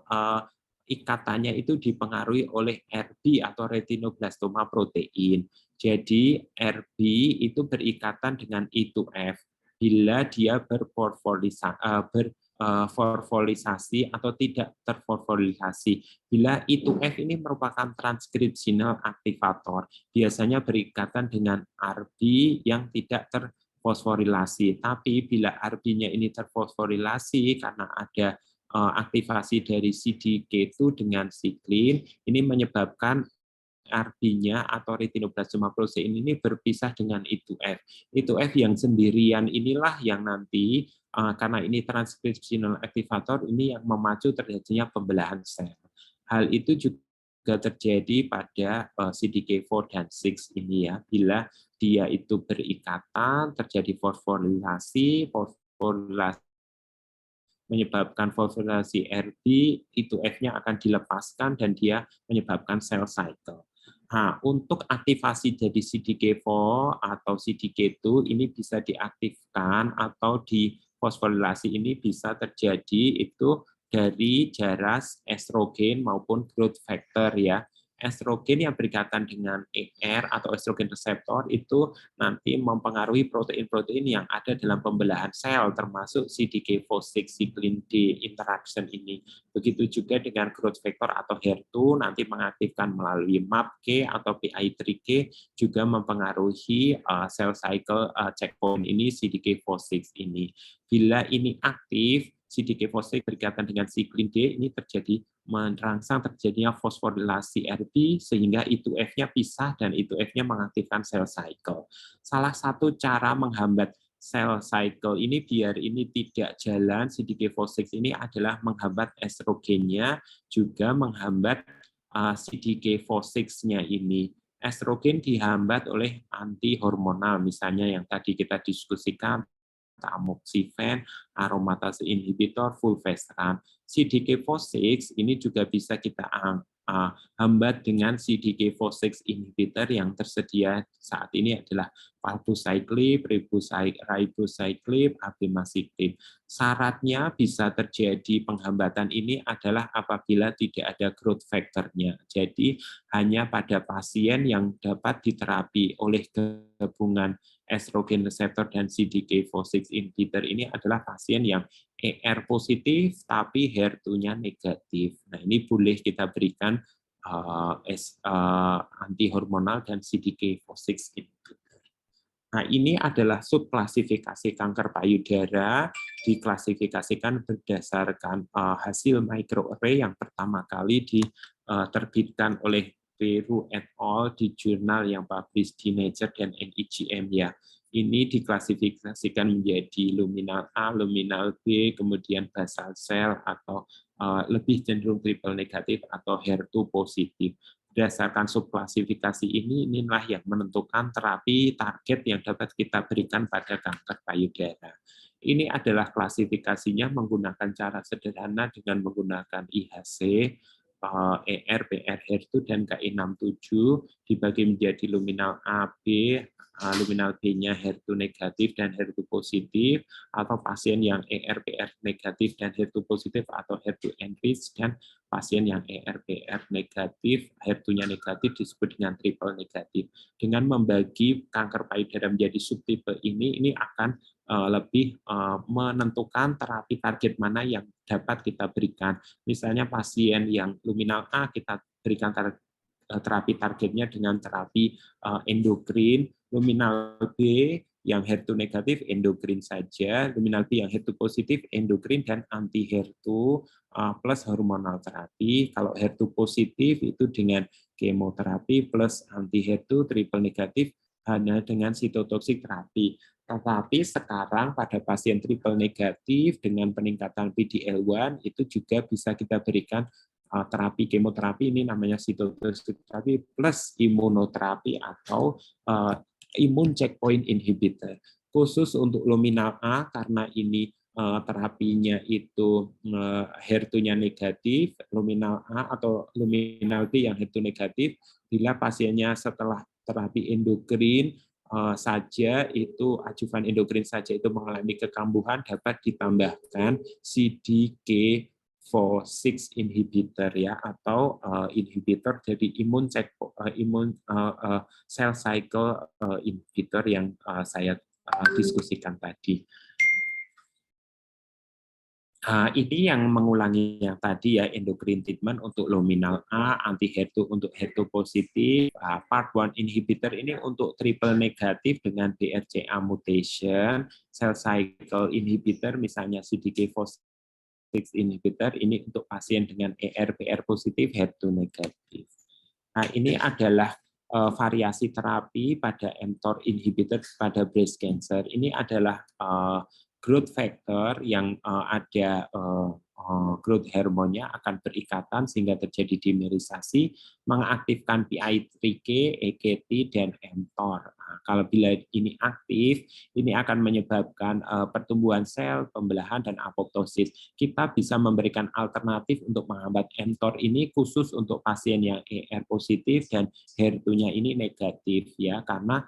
ikatannya itu dipengaruhi oleh RB atau retinoblastoma protein. Jadi RB itu berikatan dengan E2F bila dia berforfolisasi atau tidak terforfolisasi. Bila E2F ini merupakan transkripsional aktivator, biasanya berikatan dengan RB yang tidak terfosforilasi. Tapi bila RB-nya ini terfosforilasi karena ada aktivasi dari CDK2 dengan siklin, ini menyebabkan RB-nya atau retinoblastoma protein ini berpisah dengan E2F. E2F yang sendirian inilah yang nanti karena ini transcriptional activator ini yang memacu terjadinya pembelahan sel. Hal itu juga terjadi pada CDK4 dan 6 ini ya. Bila dia itu berikatan, terjadi fosforilasi menyebabkan fosforilasi RB, E2F-nya akan dilepaskan dan dia menyebabkan cell cycle. Nah, untuk aktivasi dari CDK4 atau CDK2 ini bisa diaktifkan atau di fosforilasi ini bisa terjadi itu dari jaras estrogen maupun growth factor ya. Estrogen yang berkaitan dengan ER atau estrogen reseptor itu nanti mempengaruhi protein-protein yang ada dalam pembelahan sel termasuk CDK4/6 siklin D interaction ini. Begitu juga dengan growth factor atau HER2 nanti mengaktifkan melalui MAPK atau PI3K juga mempengaruhi cell cycle checkpoint ini CDK4/6 ini. Bila ini aktif, CDK4/6 berkaitan dengan siklin D ini merangsang terjadinya fosforilasi RB sehingga E2F-nya pisah dan E2F-nya mengaktifkan cell cycle. Salah satu cara menghambat cell cycle ini biar ini tidak jalan CDK4/6 ini adalah menghambat estrogennya juga menghambat CDK4/6-nya ini. Estrogen dihambat oleh anti hormonal misalnya yang tadi kita diskusikan tamoxifen, aromatase inhibitor, fulvestrant. CDK4/6 ini juga bisa kita hambat dengan CDK4/6 inhibitor yang tersedia saat ini adalah palbociclib, ribociclib, abemaciclib. Syaratnya bisa terjadi penghambatan ini adalah apabila tidak ada growth factor-nya. Jadi hanya pada pasien yang dapat diterapi oleh gabungan estrogen reseptor dan CDK4/6 inhibitor ini adalah pasien yang ER positif tapi HER2-nya negatif. Nah, ini boleh kita berikan antihormonal dan CDK4/6 inhibitor. Nah, ini adalah subklasifikasi kanker payudara, diklasifikasikan berdasarkan hasil microarray yang pertama kali diterbitkan oleh Peru et al. Di jurnal yang publish di Nature dan NEJM ya. Ini diklasifikasikan menjadi luminal A, luminal B, kemudian basal cell atau lebih cenderung triple negatif atau HER2 positif. Berdasarkan subklasifikasi inilah yang menentukan terapi target yang dapat kita berikan pada kanker payudara. Ini adalah klasifikasinya menggunakan cara sederhana dengan menggunakan IHC, ER, PR, HER2, dan Ki67 dibagi menjadi luminal A, B, luminal B-nya HER2 negatif dan HER2 positif, atau pasien yang ER, PR negatif dan HER2 positif atau HER2 enriched, dan pasien yang ER, PR negatif, HER2-nya negatif disebut dengan triple negatif. Dengan membagi kanker payudara menjadi subtipe ini akan lebih menentukan terapi target mana yang dapat kita berikan. Misalnya pasien yang luminal A kita berikan terapi targetnya dengan terapi endokrin, luminal B yang HER2 negatif endokrin saja, luminal B yang HER2 positif endokrin dan anti HER2 plus hormonal terapi. Kalau HER2 positif itu dengan kemoterapi plus anti HER2, triple negatif hanya dengan sitotoksik terapi. Tetapi sekarang pada pasien triple negatif dengan peningkatan PD-L1 itu juga bisa kita berikan terapi kemoterapi, ini namanya sitotoksik terapi plus imunoterapi atau imun checkpoint inhibitor. Khusus untuk luminal A karena ini terapinya itu HER2-nya negatif, luminal A atau luminal B yang HER2 negatif, bila pasiennya setelah terapi endokrin saja itu ajuvan endokrin saja itu mengalami kekambuhan, dapat ditambahkan CDK4/6 inhibitor ya, atau inhibitor dari imun cell cycle inhibitor yang saya diskusikan tadi. Ini yang mengulangi yang tadi ya, endocrine treatment untuk luminal A, anti HER2 untuk HER2 positif, part 1 inhibitor ini untuk triple negatif dengan BRCA mutation, cell cycle inhibitor misalnya CDK4/6 inhibitor ini untuk pasien dengan ER/PR positif, HER2 negatif. Nah, ini adalah variasi terapi pada mTOR inhibitor pada breast cancer. Ini adalah growth factor yang ada growth hormonnya akan berikatan sehingga terjadi dimerisasi, mengaktifkan PI3K, EKT, dan mTOR. Nah, kalau bila ini aktif, ini akan menyebabkan pertumbuhan sel, pembelahan, dan apoptosis. Kita bisa memberikan alternatif untuk menghambat mTOR ini khusus untuk pasien yang ER positif dan HER2-nya ini negatif ya, karena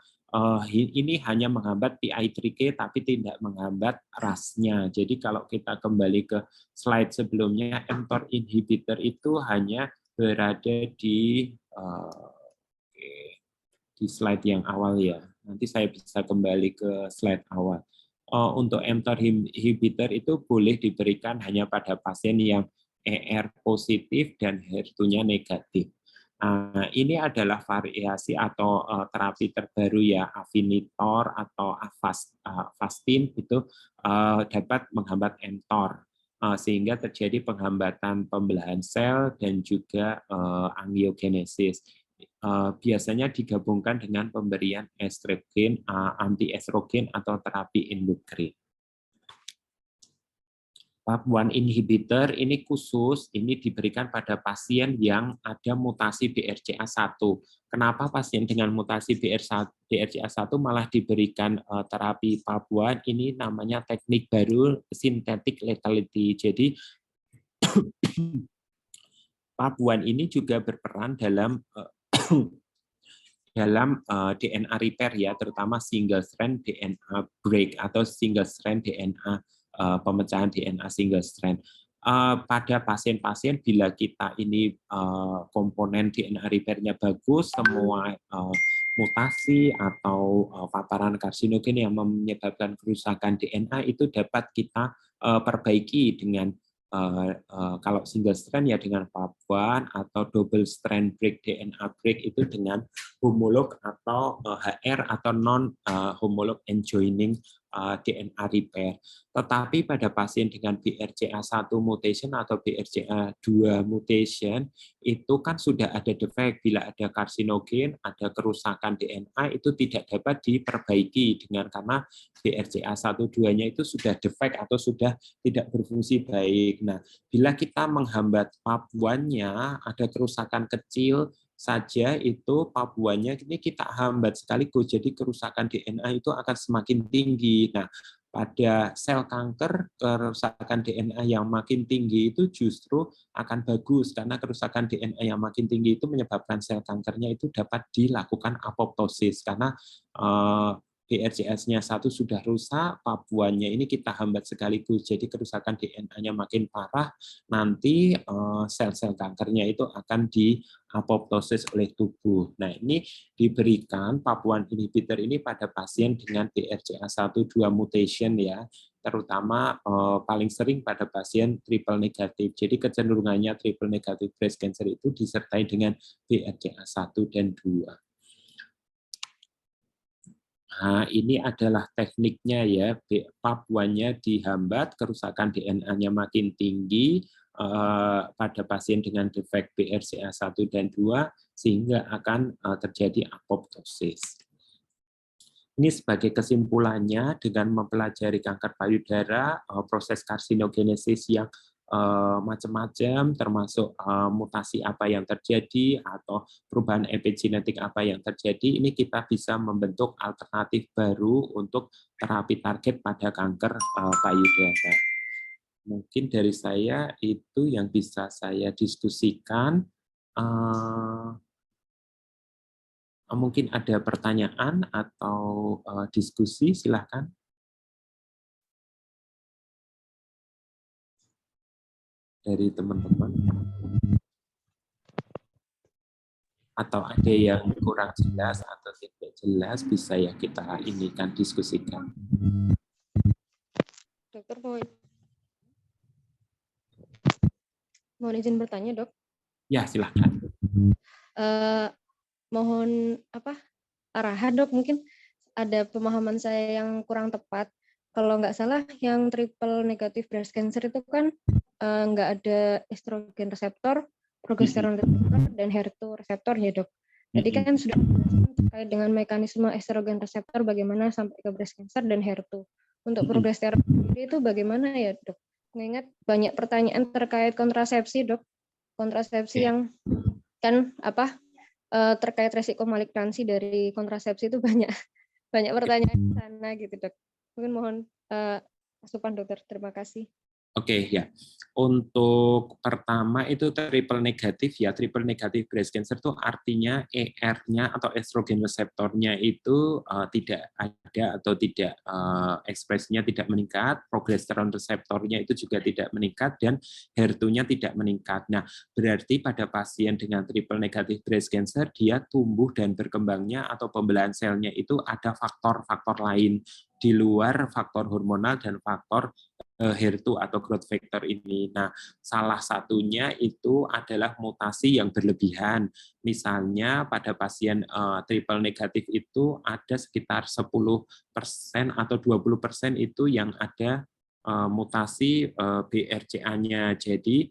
ini hanya menghambat PI3K tapi tidak menghambat RAS-nya. Jadi kalau kita kembali ke slide sebelumnya, mTOR inhibitor itu hanya berada di slide yang awal ya. Nanti saya bisa kembali ke slide awal. Untuk mTOR inhibitor itu boleh diberikan hanya pada pasien yang ER positif dan HER2-nya negatif. Ini adalah variasi atau terapi terbaru ya, Afinitor atau Avastin itu dapat menghambat mTOR sehingga terjadi penghambatan pembelahan sel dan juga angiogenesis. Biasanya digabungkan dengan pemberian estrogen, anti estrogen atau terapi endokrin. PAP1 inhibitor ini khusus, ini diberikan pada pasien yang ada mutasi BRCA1. Kenapa pasien dengan mutasi BRCA1 malah diberikan terapi PAP1? Ini namanya teknik baru synthetic lethality. Jadi PAP1 ini juga berperan dalam DNA repair ya, terutama single strand DNA break atau single strand DNA pemecahan DNA single strand. Pada pasien-pasien bila kita ini komponen DNA repair-nya bagus, semua mutasi atau paparan karsinogen yang menyebabkan kerusakan DNA itu dapat kita perbaiki dengan kalau single strand ya dengan PAP1 atau double strand break DNA break itu dengan homolog atau HR atau non homolog enjoining DNA repair. Tetapi pada pasien dengan BRCA1 mutation atau BRCA2 mutation itu kan sudah ada defek, bila ada karsinogen, ada kerusakan DNA itu tidak dapat diperbaiki dengan karena BRCA1-2-nya itu sudah defek atau sudah tidak berfungsi baik. Nah, bila kita menghambat PAP1-nya, ada kerusakan kecil saja itu PAP1-nya ini kita hambat sekaligus, jadi kerusakan DNA itu akan semakin tinggi. Nah, pada sel kanker, kerusakan DNA yang makin tinggi itu justru akan bagus, karena kerusakan DNA yang makin tinggi itu menyebabkan sel kankernya itu dapat dilakukan apoptosis, karena BRCA-nya satu sudah rusak, PAP1-nya ini kita hambat sekaligus, jadi kerusakan DNA-nya makin parah, nanti sel-sel kankernya itu akan diapoptosis oleh tubuh. Nah, ini diberikan PAP1 inhibitor ini pada pasien dengan BRCA1-2 mutation ya, terutama paling sering pada pasien triple negatif. Jadi kecenderungannya triple negatif breast cancer itu disertai dengan BRCA1 dan 2. Nah, ini adalah tekniknya ya, PAP1-nya dihambat, kerusakan DNA-nya makin tinggi pada pasien dengan defek BRCA1 dan 2, sehingga akan terjadi apoptosis. Ini sebagai kesimpulannya, dengan mempelajari kanker payudara, proses karsinogenesis yang macam-macam, termasuk mutasi apa yang terjadi atau perubahan epigenetik apa yang terjadi, ini kita bisa membentuk alternatif baru untuk terapi target pada kanker payudara. Mungkin dari saya itu yang bisa saya diskusikan. Mungkin ada pertanyaan atau diskusi, silakan. Dari teman-teman. Atau ada yang kurang jelas atau tidak jelas, bisa ya kita ini kan diskusikan. Dokter mohon izin bertanya, Dok. Ya, silakan. Mohon arahan, Dok, mungkin ada pemahaman saya yang kurang tepat. Kalau nggak salah yang triple negatif breast cancer itu kan nggak ada estrogen reseptor, progesteron reseptor, dan HER2 reseptor ya, Dok. Tadi kan sudah terkait dengan mekanisme estrogen reseptor bagaimana sampai ke breast cancer dan HER2. Untuk progesteron itu bagaimana ya, Dok? Mengingat banyak pertanyaan terkait kontrasepsi, Dok. Kontrasepsi yang kan terkait resiko malignansi dari kontrasepsi itu banyak pertanyaan di sana gitu, Dok. Mungkin mohon asupan, Dokter. Terima kasih. Oke, ya. Untuk pertama itu triple negatif ya, triple negatif breast cancer itu artinya ER-nya atau estrogen reseptornya itu tidak ada atau tidak ekspresinya tidak meningkat, progesteron reseptornya itu juga tidak meningkat, dan HER2-nya tidak meningkat. Nah, berarti pada pasien dengan triple negatif breast cancer dia tumbuh dan berkembangnya atau pembelahan selnya itu ada faktor-faktor lain di luar faktor hormonal dan faktor HER2 atau growth factor ini. Nah, salah satunya itu adalah mutasi yang berlebihan. Misalnya pada pasien triple negatif itu ada sekitar 10% atau 20% itu yang ada mutasi BRCA-nya. Jadi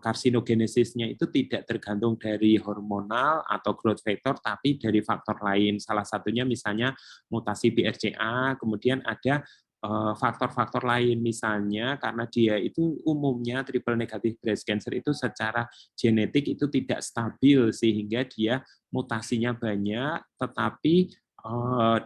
karsinogenesisnya itu tidak tergantung dari hormonal atau growth factor, tapi dari faktor lain. Salah satunya misalnya mutasi BRCA, kemudian ada faktor-faktor lain, misalnya karena dia itu umumnya triple negative breast cancer itu secara genetik itu tidak stabil sehingga dia mutasinya banyak, tetapi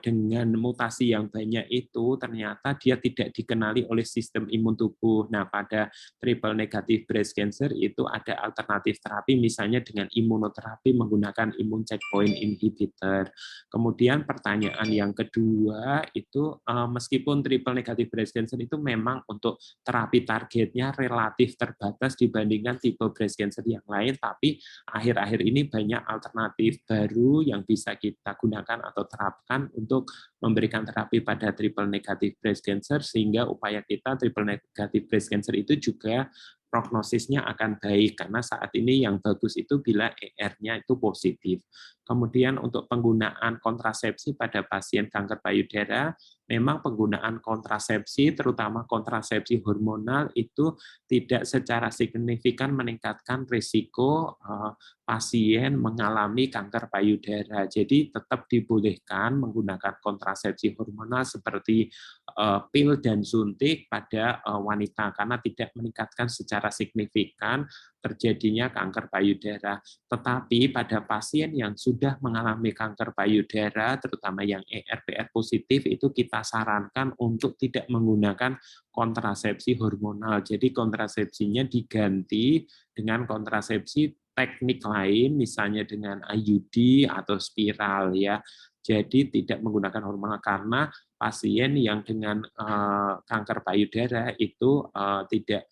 dengan mutasi yang banyak itu ternyata dia tidak dikenali oleh sistem imun tubuh. Nah, pada triple negative breast cancer itu ada alternatif terapi, misalnya dengan imunoterapi menggunakan imun checkpoint inhibitor. Kemudian pertanyaan yang kedua itu meskipun triple negative breast cancer itu memang untuk terapi targetnya relatif terbatas dibandingkan tipe breast cancer yang lain, tapi akhir-akhir ini banyak alternatif baru yang bisa kita gunakan atau terapkan untuk memberikan terapi pada triple negative breast cancer, sehingga upaya kita triple negative breast cancer itu juga prognosisnya akan baik, karena saat ini yang bagus itu bila ER-nya itu positif. Kemudian untuk penggunaan kontrasepsi pada pasien kanker payudara, memang penggunaan kontrasepsi, terutama kontrasepsi hormonal, itu tidak secara signifikan meningkatkan risiko pasien mengalami kanker payudara. Jadi tetap dibolehkan menggunakan kontrasepsi hormonal seperti pil dan suntik pada wanita, karena tidak meningkatkan secara signifikan terjadinya kanker payudara. Tetapi pada pasien yang sudah mengalami kanker payudara, terutama yang ER/PR positif, itu kita sarankan untuk tidak menggunakan kontrasepsi hormonal. Jadi kontrasepsinya diganti dengan kontrasepsi teknik lain, misalnya dengan IUD atau spiral ya. Jadi tidak menggunakan hormonal, karena pasien yang dengan kanker payudara itu tidak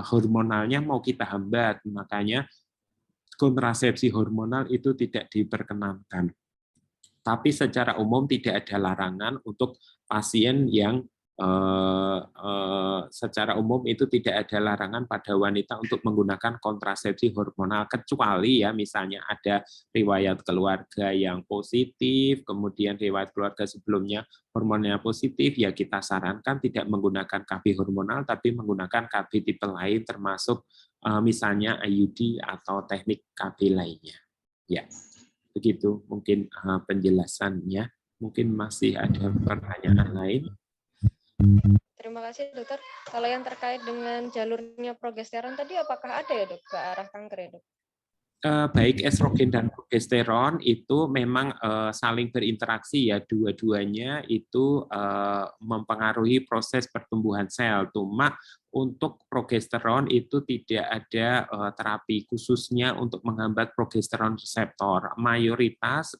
hormonalnya mau kita hambat, makanya kontrasepsi hormonal itu tidak diperkenankan. Tapi secara umum tidak ada larangan untuk pasien yang secara umum itu tidak ada larangan pada wanita untuk menggunakan kontrasepsi hormonal, kecuali ya misalnya ada riwayat keluarga yang positif, kemudian riwayat keluarga sebelumnya hormonnya positif, ya kita sarankan tidak menggunakan KB hormonal, tapi menggunakan KB tipe lain, termasuk misalnya IUD atau teknik KB lainnya. Ya, begitu mungkin penjelasannya. Mungkin masih ada pertanyaan lain. Terima kasih dokter. Kalau yang terkait dengan jalurnya progesteron tadi, apakah ada ya dok ke arah kanker ya dok? Baik estrogen dan progesteron itu memang saling berinteraksi ya, dua-duanya itu mempengaruhi proses pertumbuhan sel. Cuma untuk progesteron itu tidak ada terapi khususnya untuk menghambat progesteron reseptor. Mayoritas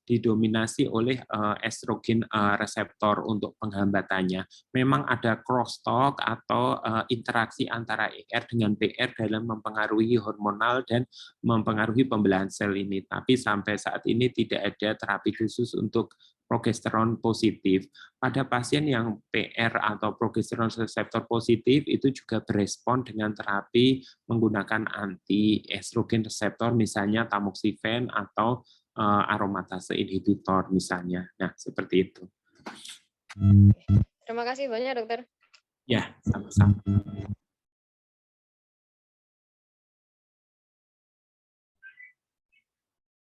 didominasi oleh estrogen reseptor untuk penghambatannya. Memang ada crosstalk atau interaksi antara ER dengan PR dalam mempengaruhi hormonal dan mempengaruhi pembelahan sel ini. Tapi sampai saat ini tidak ada terapi khusus untuk progesteron positif. Pada pasien yang PR atau progesteron reseptor positif itu juga berespon dengan terapi menggunakan anti estrogen reseptor, misalnya tamoxifen atau aromatase inhibitor misalnya. Nah, seperti itu. Terima kasih banyak dokter. Ya, sama-sama.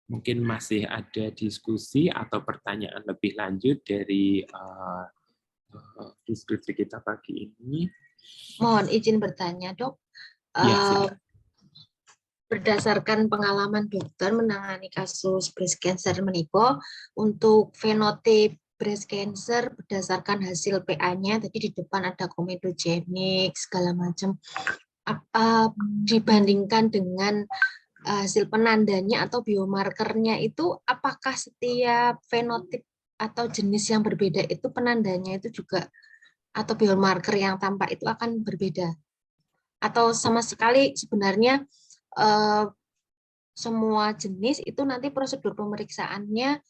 Mungkin masih ada diskusi atau pertanyaan lebih lanjut dari diskusi kita pagi ini. Mohon izin bertanya, dok. Ya, berdasarkan pengalaman dokter menangani kasus breast cancer menika, untuk fenotip breast cancer berdasarkan hasil PA-nya, tadi di depan ada komedogenik segala macam, dibandingkan dengan hasil penandanya atau biomarkernya itu, apakah setiap fenotip atau jenis yang berbeda itu penandanya itu juga atau biomarker yang tampak itu akan berbeda, atau sama sekali sebenarnya semua jenis itu nanti prosedur pemeriksaannya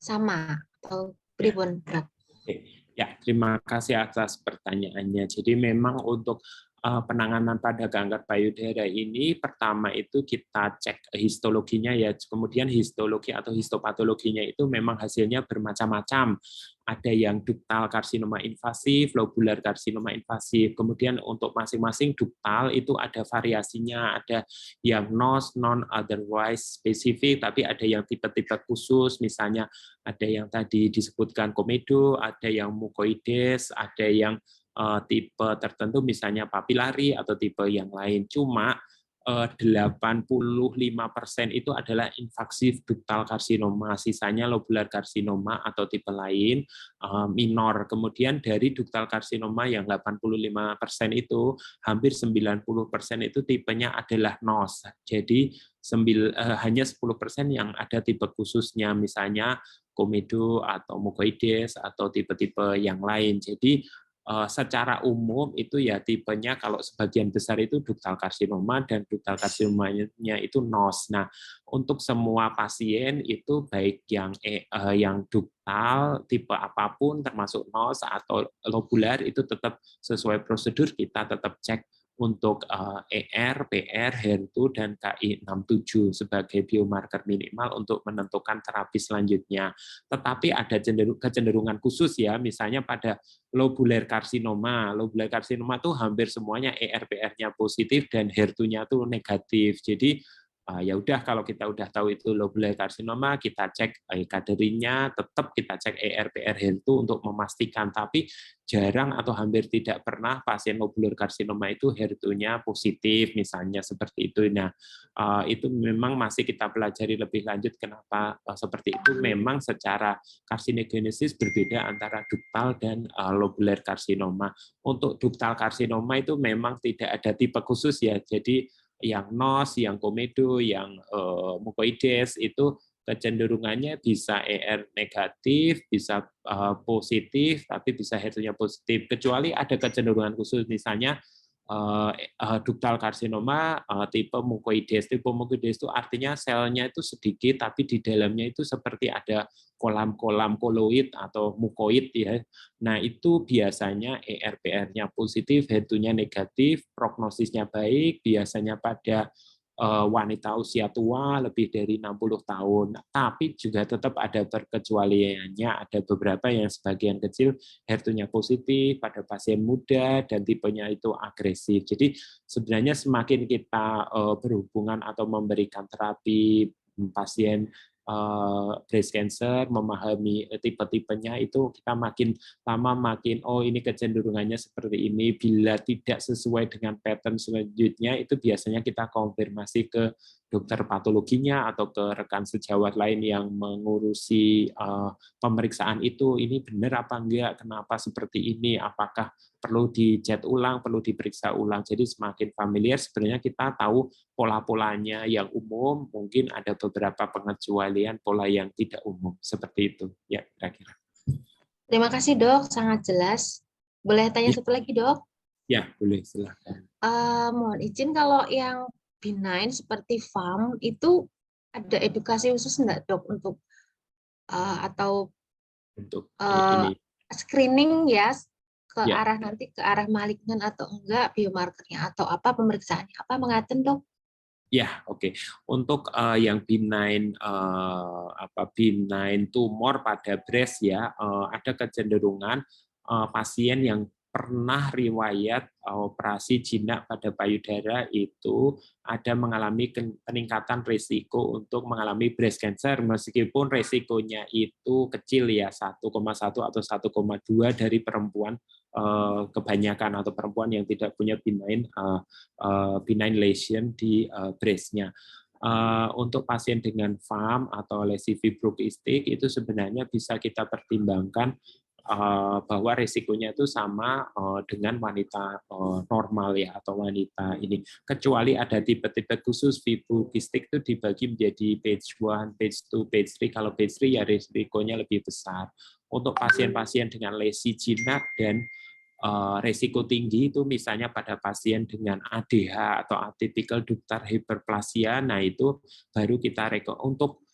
sama atau pribon? Ya, terima kasih atas pertanyaannya. Jadi memang untuk penanganan pada kanker payudara ini, pertama itu kita cek histologinya ya, kemudian histologi atau histopatologinya itu memang hasilnya bermacam-macam. Ada yang ductal karsinoma invasif, lobular karsinoma invasif. Kemudian untuk masing-masing ductal itu ada variasinya, ada yang non otherwise spesifik, tapi ada yang tipe-tipe khusus, misalnya ada yang tadi disebutkan komedo, ada yang mukoides, ada yang tipe tertentu misalnya papilari atau tipe yang lain. Cuma 85% itu adalah invasif ductal karsinoma, sisanya lobular karsinoma atau tipe lain minor. Kemudian dari ductal karsinoma yang 85% itu hampir 90% itu tipenya adalah NOS. Jadi hanya 10% yang ada tipe khususnya, misalnya komedo atau mukoides atau tipe-tipe yang lain. Jadi secara umum itu ya tipenya kalau sebagian besar itu ductal karsinoma dan ductal karsinomanya itu NOS. Nah, untuk semua pasien itu baik yang ductal tipe apapun termasuk NOS atau lobular itu tetap sesuai prosedur, kita tetap cek untuk ER, PR, HER2 dan Ki67 sebagai biomarker minimal untuk menentukan terapi selanjutnya. Tetapi ada kecenderungan khusus ya, misalnya pada lobular karsinoma. Lobular karsinoma itu hampir semuanya ER, PR-nya positif dan HER2-nya itu negatif. Jadi ya udah, kalau kita udah tahu itu lobular karsinoma, kita cek kaderinya, tetap kita cek ER, PR, HER2 untuk memastikan. Tapi jarang atau hampir tidak pernah pasien lobular karsinoma itu HER2-nya positif, misalnya seperti itu. Nah, itu memang masih kita pelajari lebih lanjut kenapa seperti itu. Memang secara karsinogenesis berbeda antara ductal dan lobular karsinoma. Untuk ductal karsinoma itu memang tidak ada tipe khusus ya, jadi yang NOS, yang komedo, yang mukoides itu kecenderungannya bisa ER negatif, bisa positif, tapi bisa HER2-nya positif. Kecuali ada kecenderungan khusus, misalnya ductal karsinoma tipe mukoides. Tipe mukoides itu artinya selnya itu sedikit, tapi di dalamnya itu seperti ada kolam-kolam koloid atau mukoid ya. Nah, itu biasanya ER/PR-nya positif, HER2-nya negatif, prognosisnya baik, biasanya pada wanita usia tua lebih dari 60 tahun. Tapi juga tetap ada perkecualiannya, ada beberapa yang sebagian kecil HER2-nya positif pada pasien muda dan tipenya itu agresif. Jadi sebenarnya semakin kita berhubungan atau memberikan terapi pasien breast cancer, memahami tipe-tipenya, itu kita makin lama makin ini kecenderungannya seperti ini. Bila tidak sesuai dengan pattern selanjutnya, itu biasanya kita konfirmasi ke dokter patologinya atau ke rekan sejawat lain yang mengurusi pemeriksaan itu. Ini benar apa enggak? Kenapa seperti ini? Apakah perlu dicek ulang, perlu diperiksa ulang? Jadi semakin familiar sebenarnya kita tahu pola-polanya yang umum, mungkin ada beberapa pengecualian pola yang tidak umum, seperti itu ya kira-kira. Terima kasih dok, sangat jelas. Boleh tanya satu lagi dok? Ya boleh, silakan. Mohon izin, kalau yang benign seperti FAM itu ada edukasi khusus enggak dok untuk atau Untuk ini screening ya ke ya. arah nanti ke arah malignan atau enggak, biomarkernya atau apa, pemeriksaannya apa, mengaten dok? Ya, oke. Untuk yang benign benign tumor pada breast ya, ada kecenderungan pasien yang pernah riwayat operasi jinak pada payudara itu ada mengalami peningkatan risiko untuk mengalami breast cancer, meskipun risikonya itu kecil ya, 1,1 atau 1,2 dari perempuan kebanyakan, atau perempuan yang tidak punya benign lesion di breast-nya. Untuk pasien dengan FAM atau lesi fibrokistik itu sebenarnya bisa kita pertimbangkan bahwa risikonya itu sama dengan wanita normal ya, atau wanita ini. Kecuali ada tipe-tipe khusus, fibrokistik itu dibagi menjadi page 1, page 2, page 3. Kalau page 3 ya risikonya lebih besar. Untuk pasien-pasien dengan lesi jinak dan resiko tinggi itu misalnya pada pasien dengan ADH atau atypical ductal hyperplasia, nah itu baru kita untuk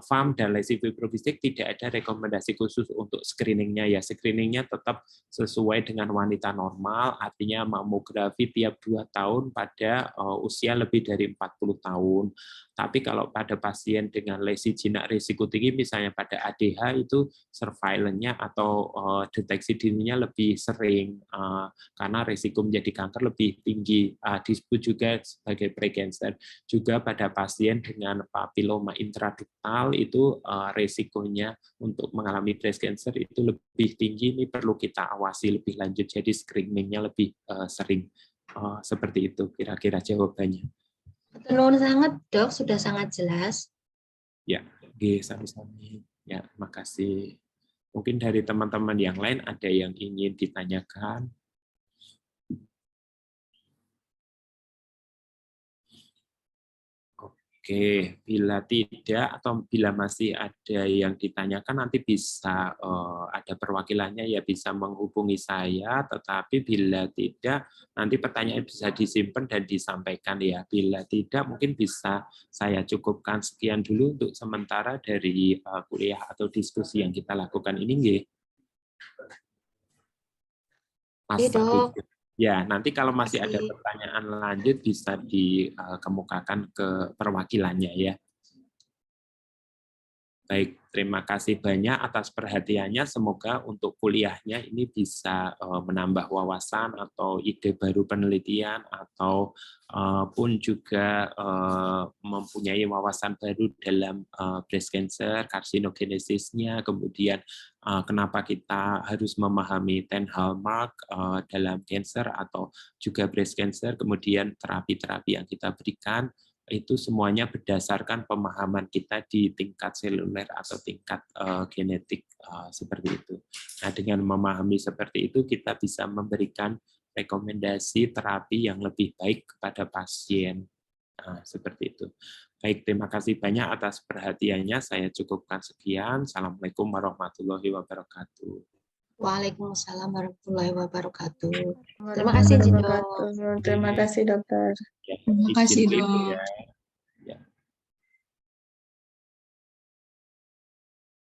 FAM dan lesi fibrofisik tidak ada rekomendasi khusus untuk screeningnya ya. Screeningnya tetap sesuai dengan wanita normal, artinya mamografi tiap 2 tahun pada usia lebih dari 40 tahun. Tapi kalau pada pasien dengan lesi jinak risiko tinggi, misalnya pada ADH, itu surveillance-nya atau deteksi dininya lebih sering karena risiko menjadi kanker lebih tinggi. Disebut juga sebagai precancer. Juga pada pasien dengan papiloma intraduktal itu risikonya untuk mengalami breast cancer itu lebih tinggi. Ini perlu kita awasi lebih lanjut. Jadi screening-nya lebih sering. Seperti itu kira-kira jawabannya. Nuwun sangat, Dok, sudah sangat jelas. Ya, sami-sami. Ya, makasih. Mungkin dari teman-teman yang lain ada yang ingin ditanyakan. Oke, bila tidak atau bila masih ada yang ditanyakan nanti bisa ada perwakilannya ya bisa menghubungi saya, tetapi bila tidak nanti pertanyaan bisa disimpan dan disampaikan ya. Bila tidak mungkin bisa saya cukupkan sekian dulu untuk sementara dari kuliah atau diskusi yang kita lakukan ini nggih. Mas Dok. Ya, nanti kalau masih ada pertanyaan lanjut bisa dikemukakan ke perwakilannya ya. Baik, terima kasih banyak atas perhatiannya. Semoga untuk kuliahnya ini bisa menambah wawasan atau ide baru penelitian atau pun juga mempunyai wawasan baru dalam breast cancer, karsinogenesisnya, kemudian kenapa kita harus memahami 10 hallmark dalam cancer atau juga breast cancer, kemudian terapi-terapi yang kita berikan, itu semuanya berdasarkan pemahaman kita di tingkat seluler atau tingkat genetik seperti itu. Nah, dengan memahami seperti itu kita bisa memberikan rekomendasi terapi yang lebih baik kepada pasien. Nah, seperti itu. Baik, terima kasih banyak atas perhatiannya. Saya cukupkan sekian. Assalamualaikum warahmatullahi wabarakatuh. Waalaikumsalam warahmatullahi wabarakatuh. Terima kasih, Dok. Terima kasih, Dokter. Terima kasih, Dok.